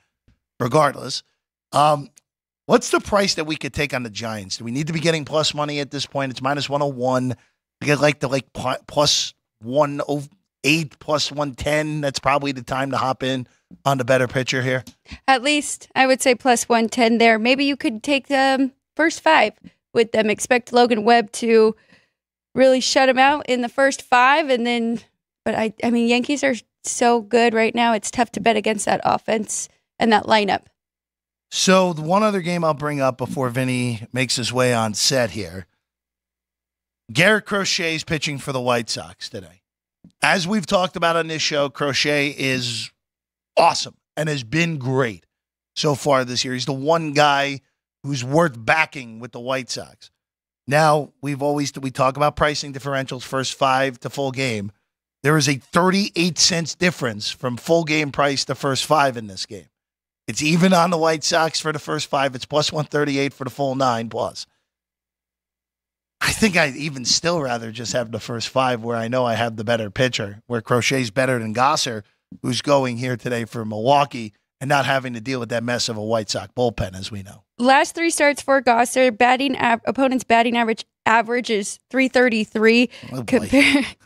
regardless. What's the price that we could take on the Giants? Do we need to be getting plus money at this point? It's minus 101. I get like the plus 108 plus 110. That's probably the time to hop in on the better pitcher here. At least I would say plus 110 there. Maybe you could take the first 5 with them. Expect Logan Webb to really shut him out in the first 5, and then. But I mean, Yankees are so good right now. It's tough to bet against that offense and that lineup. So the one other game I'll bring up before Vinny makes his way on set here. Garrett Crochet is pitching for the White Sox today. As we've talked about on this show, Crochet is awesome and has been great so far this year. He's the one guy who's worth backing with the White Sox. Now, we talk about pricing differentials, first 5 to full game. There is a 38 cents difference from full game price to first 5 in this game. It's even on the White Sox for the first 5. It's plus 138 for the full 9 plus. I think I'd even still rather just have the first 5 where I know I have the better pitcher, where Crochet's better than Gosser, who's going here today for Milwaukee, and not having to deal with that mess of a White Sox bullpen, as we know. Last 3 starts for Gosser, opponent's batting average is 333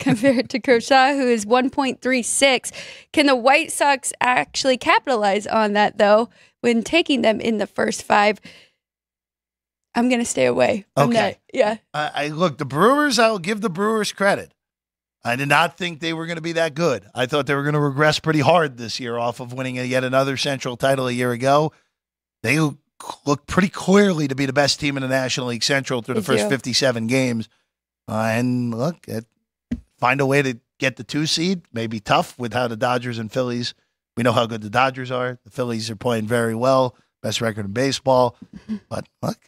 compared to Kershaw, who is 1.36. Can the White Sox actually capitalize on that, though, when taking them in the first 5? I'm going to stay away from that. Yeah. Look, the Brewers, I'll give the Brewers credit. I did not think they were going to be that good. I thought they were going to regress pretty hard this year off of winning yet another Central title a year ago. They look pretty clearly to be the best team in the National League Central through the first 57 games. And look, find a way to get the 2 seed. May be tough with how the Dodgers and Phillies, we know how good the Dodgers are. The Phillies are playing very well. Best record in baseball. But look,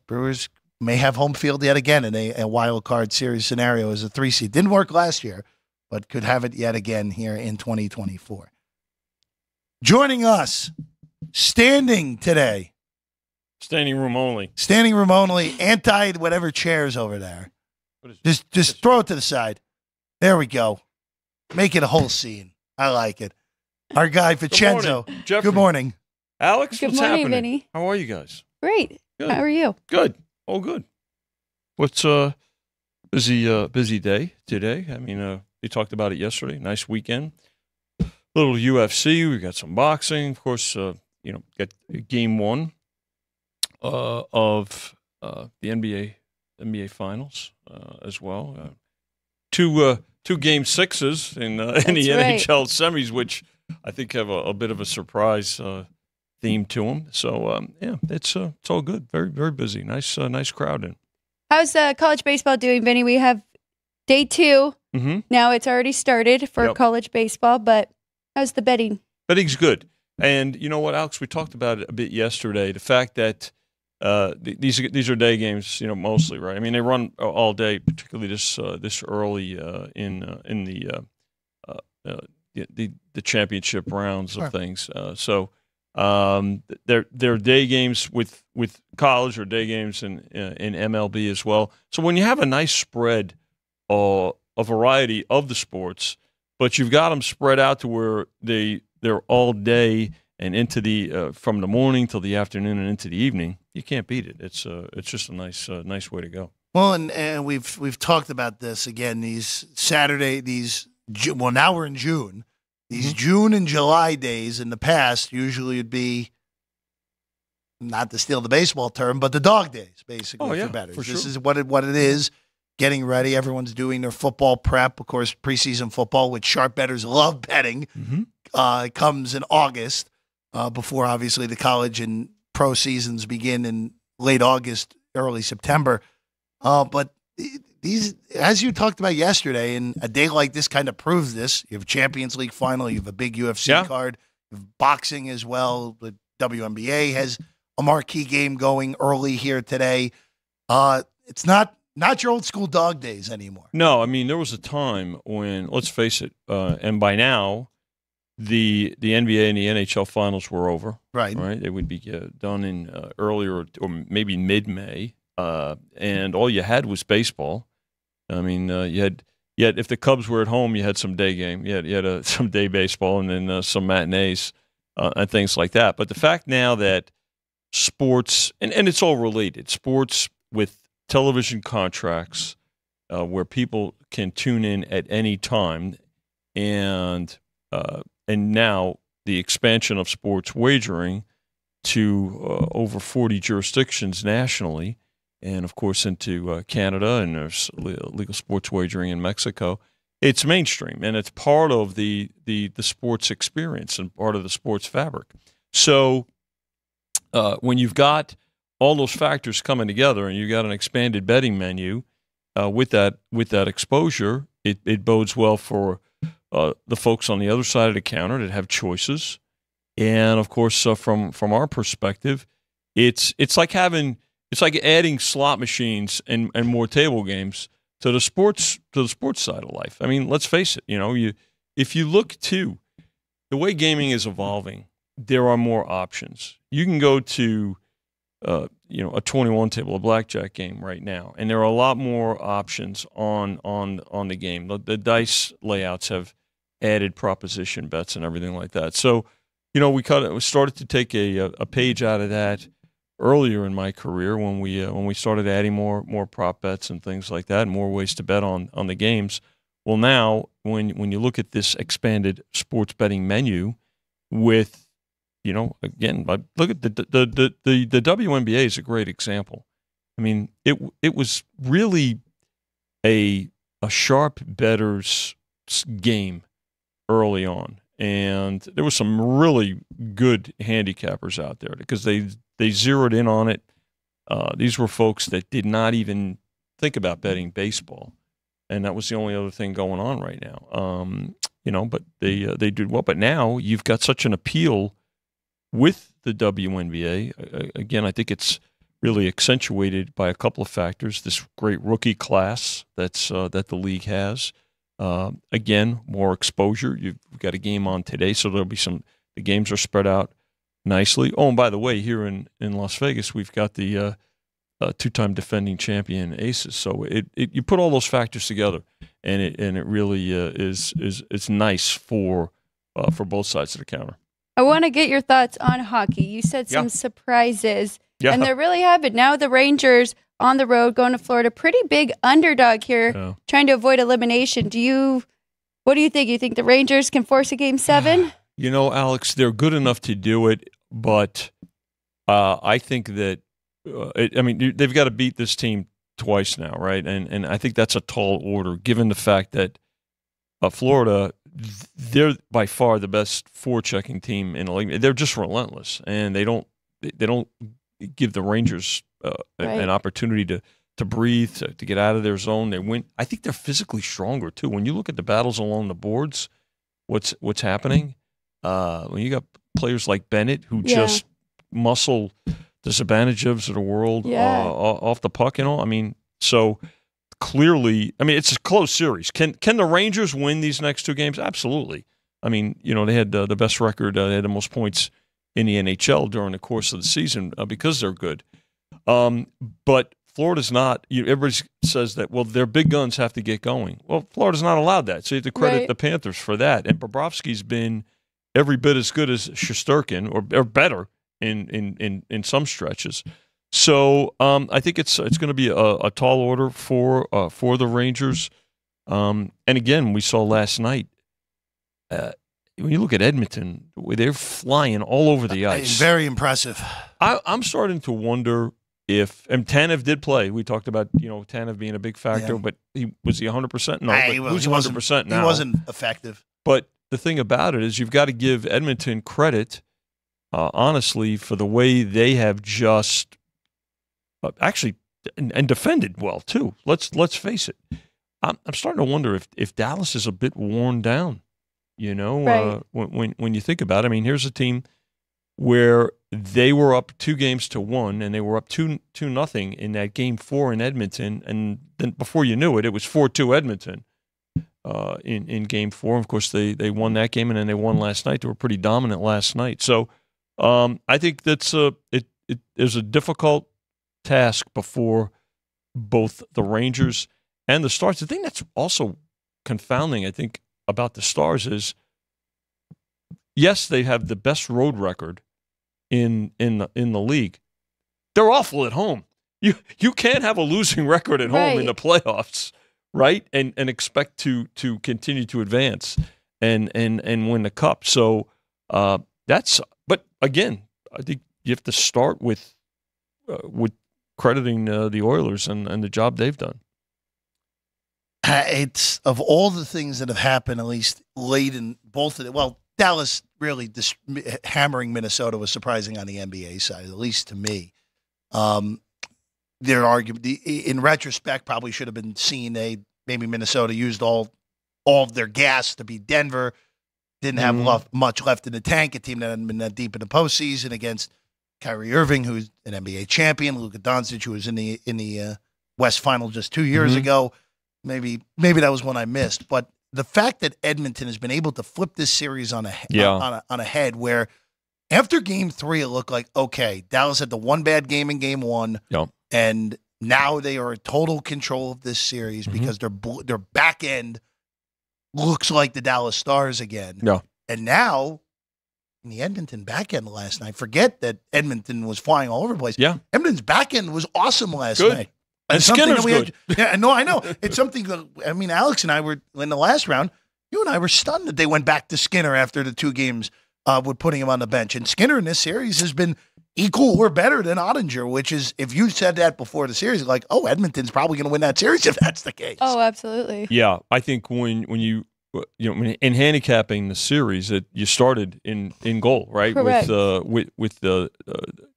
Brewers may have home field yet again in a wild card series scenario as a 3 seed. Didn't work last year, but could have it yet again here in 2024. Joining us, standing today. Standing room only. Standing room only, anti-whatever chairs over there. Just throw it to the side. There we go. Make it a whole scene. I like it. Our guy, Vincenzo. Good morning, Jeffrey. Good morning. Alex, Good what's morning, happening? Vinny. How are you guys? Great. Good. How are you? Good. Oh, good. What's busy day today? I mean, we talked about it yesterday. Nice weekend. Little UFC. We got some boxing. Of course, got game 1 of the NBA Finals as well. Two game 6s in the right. NHL semis, which I think have a bit of a surprise theme to them. So it's all good. Very, very busy. Nice crowd in. How's college baseball doing, Vinny? We have day 2. Mm-hmm. Now it's already started for college baseball, but how's the betting? Betting's good. And you know what, Alex? We talked about it a bit yesterday. The fact that these are day games, mostly, right? I mean, they run all day, particularly this early in the championship rounds of things. So they're day games with college, or day games in MLB as well. So when you have a nice spread, a variety of the sports, but you've got them spread out to where they're all day and into the from the morning till the afternoon and into the evening, you can't beat it. It's just a nice way to go. Well, and we've talked about this again. Now we're in June. These June and July days in the past usually would be, not to steal the baseball term, but the dog days, basically, for bettors. This is what it is. Getting ready. Everyone's doing their football prep. Of course, preseason football, which sharp bettors love betting, comes in August before, obviously, the college and pro seasons begin in late August, early September. But these, as you talked about yesterday, and a day like this kind of proves this. You have a Champions League final. You have a big UFC card. You have boxing as well. The WNBA has a marquee game going early here today. It's not your old school dog days anymore. No, I mean, there was a time when, let's face it, and by now, the NBA and the NHL finals were over. Right. They would be done in earlier or maybe mid-May, and all you had was baseball. I mean, you had if the Cubs were at home, you had some day game. You had some day baseball, and then some matinees and things like that. But the fact now that sports, and it's all related, sports with television contracts where people can tune in at any time, and now the expansion of sports wagering to over 40 jurisdictions nationally, and of course into Canada, and there's legal sports wagering in Mexico. It's mainstream, and it's part of the sports experience and part of the sports fabric. So when you've got all those factors coming together, and you've got an expanded betting menu with that exposure, it bodes well for the folks on the other side of the counter that have choices. And of course, from our perspective, it's like adding slot machines and more table games to the sports side of life. I mean, let's face it. If you look to the way gaming is evolving, there are more options. You can go to a 21 table, a blackjack game right now, and there are a lot more options on the game. The dice layouts have added proposition bets and everything like that. So, we started to take a page out of that earlier in my career when we started adding more prop bets and things like that, and more ways to bet on the games. Well, now when you look at this expanded sports betting menu with, again, look at the WNBA is a great example. I mean, it was really a sharp bettor's game early on. And there were some really good handicappers out there because they zeroed in on it. These were folks that did not even think about betting baseball, and that was the only other thing going on right now. But they did well. But now you've got such an appeal with the WNBA. Again, I think it's really accentuated by a couple of factors. This great rookie class that the league has. Again, more exposure. You've got a game on today, so there'll be the games are spread out nicely. Oh, and by the way, here in Las Vegas, we've got the two-time defending champion Aces. So you put all those factors together, and it really it's nice for both sides of the counter. I want to get your thoughts on hockey. You said some surprises, and there really have been. Now the Rangers on the road, going to Florida, pretty big underdog here, trying to avoid elimination. What do you think? You think the Rangers can force a Game 7? Alex, they're good enough to do it, but I think that they've got to beat this team twice now, right? And I think that's a tall order, given the fact that Florida, they're by far the best forechecking team in the league. They're just relentless, and they don't give the Rangers an opportunity to breathe, to get out of their zone. They win. I think they're physically stronger too. When you look at the battles along the boards, what's happening? When you got players like Bennett who just muscle the Zibanejevs of the world off the puck, so clearly, it's a close series. Can the Rangers win these next two games? Absolutely. They had the best record. They had the most points in the NHL during the course of the season because they're good. But Florida's not. Everybody says that, their big guns have to get going. Well, Florida's not allowed that, so you have to credit the Panthers for that. And Bobrovsky's been every bit as good as Shesterkin, or better in some stretches. So I think it's going to be a tall order for the Rangers. And again, we saw last night. When you look at Edmonton, they're flying all over the ice. Very impressive. I'm starting to wonder if, and Tanev did play. We talked about Tanev being a big factor, but was he 100%? No, who's 100% now? He wasn't effective. But the thing about it is, you've got to give Edmonton credit, honestly, for the way they have just actually and defended well too. Let's face it. I'm starting to wonder if Dallas is a bit worn down. When you think about it, here's a team where they were up 2-1, and they were up 2-0 in that Game 4 in Edmonton, and then before you knew it, it was 4-2 Edmonton in Game 4. Of course, they won that game, and then they won last night. They were pretty dominant last night. So I think that's it is a difficult task before both the Rangers and the Stars. The thing that's also confounding, I think, about the Stars is, yes, they have the best road record in the league. They're awful at home. You can't have a losing record at home in the playoffs, right? And expect to continue to advance and win the cup. So that's. But again, I think you have to start with crediting the Oilers and the job they've done. It's of all the things that have happened, at least late in both of the, well, Dallas really hammering Minnesota was surprising on the NBA side, at least to me. Their argument, in retrospect, probably should have been seen. Maybe Minnesota used all of their gas to beat Denver. Didn't have much left in the tank. A team that hadn't been that deep in the postseason against Kyrie Irving, who's an NBA champion, Luka Doncic, who was in the West Final just 2 years ago. Maybe that was one I missed, but the fact that Edmonton has been able to flip this series on a head, where after Game 3 it looked like, okay, Dallas had the one bad game in Game 1, and now they are in total control of this series because their back end looks like the Dallas Stars again. And now in the Edmonton back end last night, forget that Edmonton was flying all over the place. Edmonton's back end was awesome last night. And Skinner's good. I know. It's something, Alex and I were, in the last round, you and I were stunned that they went back to Skinner after the 2 games with putting him on the bench. And Skinner in this series has been equal or better than Ottinger, which is, if you said that before the series, like, oh, Edmonton's probably going to win that series if that's the case. Oh, absolutely. Yeah, I think when you in handicapping the series, that you started in goal, right? Correct. With the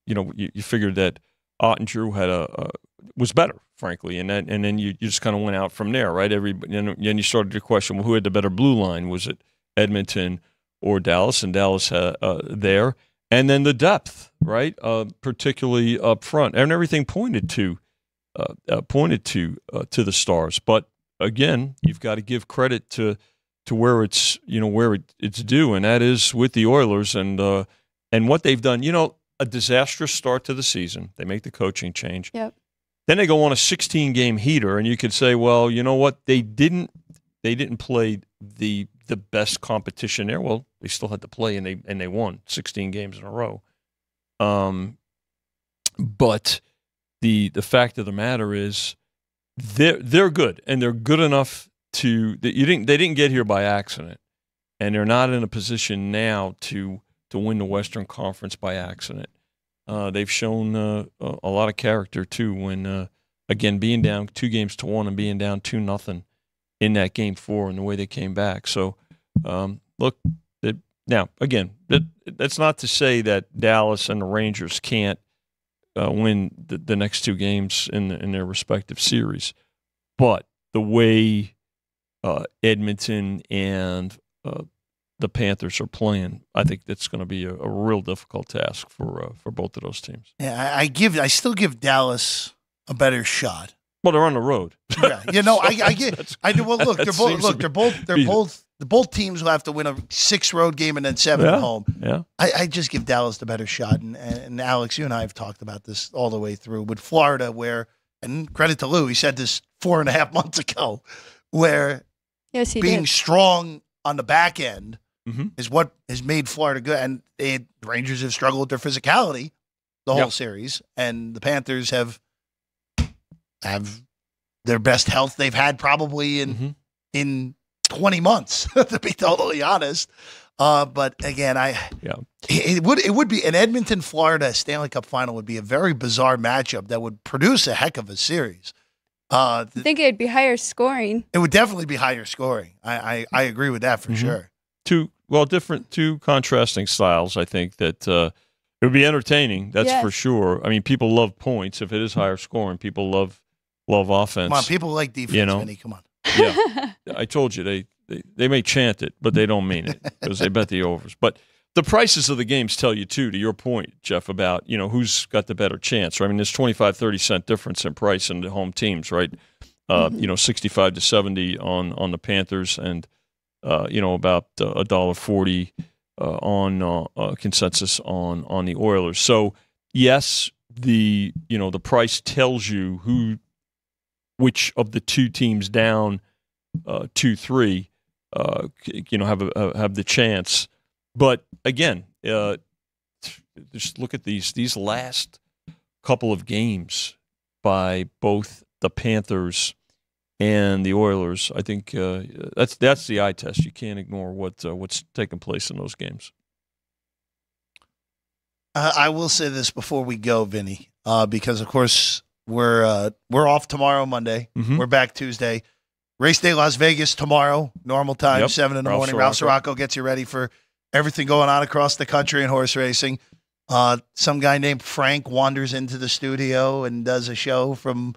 you figured that Ottinger was better, frankly, and then you just kind of went out from there, right? Then you started to question, well, who had the better blue line? Was it Edmonton or Dallas? And Dallas there, and then the depth, right? Particularly up front, and everything pointed to the Stars. But again, you've got to give credit to where it's it's due, and that is with the Oilers and what they've done. A disastrous start to the season. They make the coaching change. Yep. Then they go on a 16-game heater, and you could say, well, you know what? They didn't play the best competition there. Well, they still had to play, and they won 16 games in a row. But the fact of the matter is, they're good, and they're good enough they didn't get here by accident, and they're not in a position now to win the Western Conference by accident. They've shown a lot of character too when again being down 2-1 and being down 2-0 in that Game 4 and the way they came back. So look, now again, that's not to say that Dallas and the Rangers can't win the next 2 games in their respective series, but the way Edmonton and the Panthers are playing, I think that's going to be a real difficult task for both of those teams. Yeah, I still give Dallas a better shot. Well, they're on the road. Yeah, both teams will have to win a 6 road game and then 7 at home. Yeah, I just give Dallas the better shot, and Alex, you and I have talked about this all the way through with Florida, where, and credit to Lou, he said this 4.5 months ago, where being strong on the back end is what has made Florida good. And the Rangers have struggled with their physicality the whole series, and the Panthers have their best health they've had probably in 20 months, to be totally honest. But again, it would be an Edmonton, Florida Stanley Cup final would be a very bizarre matchup that would produce a heck of a series. I think it'd be higher scoring. It would definitely be higher scoring. I agree with that for sure. Two contrasting styles. I think that it would be entertaining. That's for sure. I mean, people love points. If it is higher scoring, people love offense. Come on, people like defense, Vinny. Come on. Yeah, I told you they may chant it, but they don't mean it because they bet the overs. But the prices of the games tell you too. To your point, Jeff, about who's got the better chance. Right? I mean, there's 25-30 cent difference in price in the home teams, right? 65 to 70 on the Panthers, and about $1.40 on consensus on the Oilers. So yes, the price tells you which of the 2 teams down 2-3 have the chance. But again, just look at these last couple of games by both the Panthers and the Oilers. I think that's the eye test. You can't ignore what's taking place in those games. I will say this before we go, Vinny, because of course we're off tomorrow, Monday. Mm-hmm. We're back Tuesday. Race day Las Vegas tomorrow, normal time, Yep. 7 in the morning. Ralph Sirocco gets you ready for everything going on across the country in horse racing. Some guy named Frank wanders into the studio and does a show from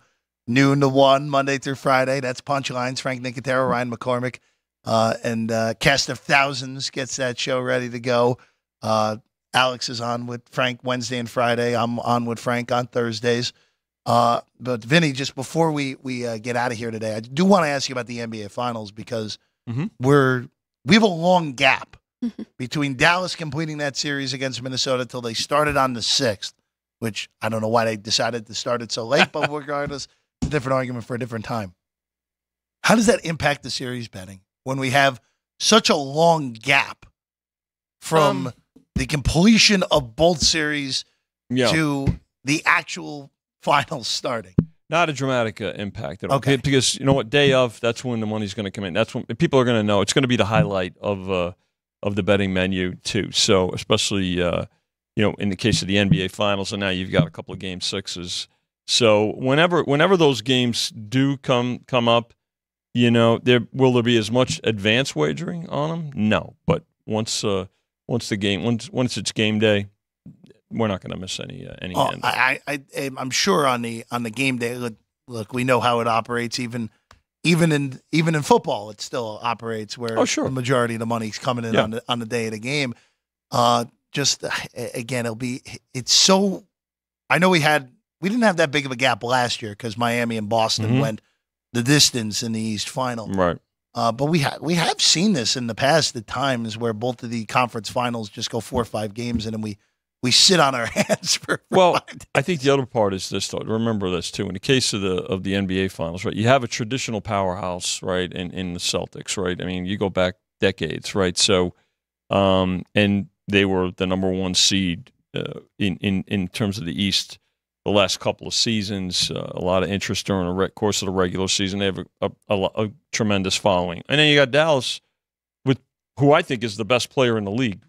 noon to 1, Monday through Friday. That's Punchlines. Frank Nicotero, Ryan McCormick, and Cast of Thousands gets that show ready to go. Alex is on with Frank Wednesday and Friday. I'm on with Frank on Thursdays. But Vinny, just before we get out of here today, I do want to ask you about the NBA Finals because we have a long gap between Dallas completing that series against Minnesota till they started on the 6th, which I don't know why they decided to start it so late, but regardless, it's a different argument for a different time. How does that impact the series betting when we have such a long gap from the completion of both series to the actual finals starting? Not a dramatic impact at all. Okay. Because you know what, day of, that's when the money's going to come in. That's when people are going to know. It's going to be the highlight of the betting menu too. So especially in the case of the NBA Finals, and now you've got a couple of Game 6s. So whenever those games do come up, will there be as much advanced wagering on them? No, but once it's game day, we're not going to miss any end. I'm sure on the game day. Look, we know how it operates. Even in football, it still operates where the majority of the money's coming in on the day of the game. Again, it's so. I know we didn't have that big of a gap last year because Miami and Boston went the distance in the East Final, right? But we have seen this in the past at times where both of the conference finals just go 4 or 5 games and then we sit on our hands for 5 days. I think the other part is this, though. Remember this, too. In the case of the NBA Finals, right, you have a traditional powerhouse, right, in the Celtics, right? I mean, you go back decades, right? So, and they were the number 1 seed in terms of the East the last couple of seasons. A lot of interest during the course of the regular season. They have a tremendous following. And then you got Dallas, who I think is the best player in the league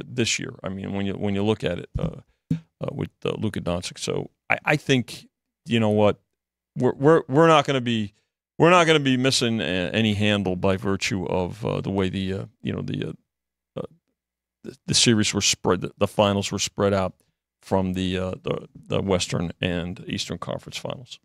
this year. I mean, when you look at it with Luka Doncic, so I think what we're not going to be missing any handle by virtue of the way the series were spread, the finals were spread out from the Western and Eastern Conference Finals.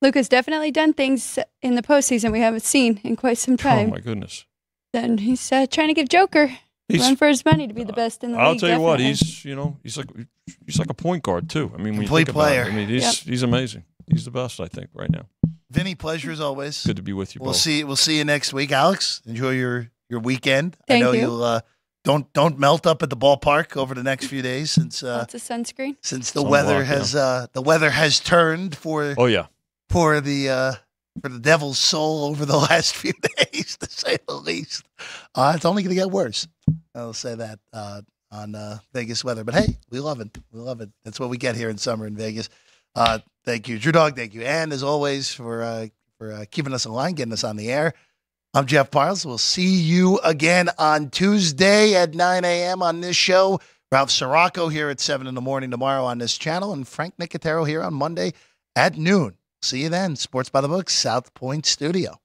Luka's definitely done things in the postseason we haven't seen in quite some time. Oh my goodness. Then he's trying to give Joker run for his money to be the best in the league. I'll tell you what, definitely. he's like a point guard too. I mean, when complete you think player. about it, I mean, he's amazing. He's the best, I think, right now. Vinny, pleasure as always. Good to be with you. We'll both. see you next week, Alex. Enjoy your weekend. Thank I know you. You'll don't melt up at the ballpark over the next few days since Lots of sunscreen. Since the weather has turned for the devil's soul over the last few days, to say the least. It's only going to get worse. I'll say that on Vegas weather. But hey, we love it. We love it. That's what we get here in summer in Vegas. Thank you, Drew Dog. Thank you, and as always for keeping us in line, getting us on the air. I'm Jeff Parles. We'll see you again on Tuesday at 9 a.m. on this show. Ralph Sirocco here at 7 in the morning tomorrow on this channel, and Frank Nicotero here on Monday at noon. See you then. Sports by the Book, South Point Studio.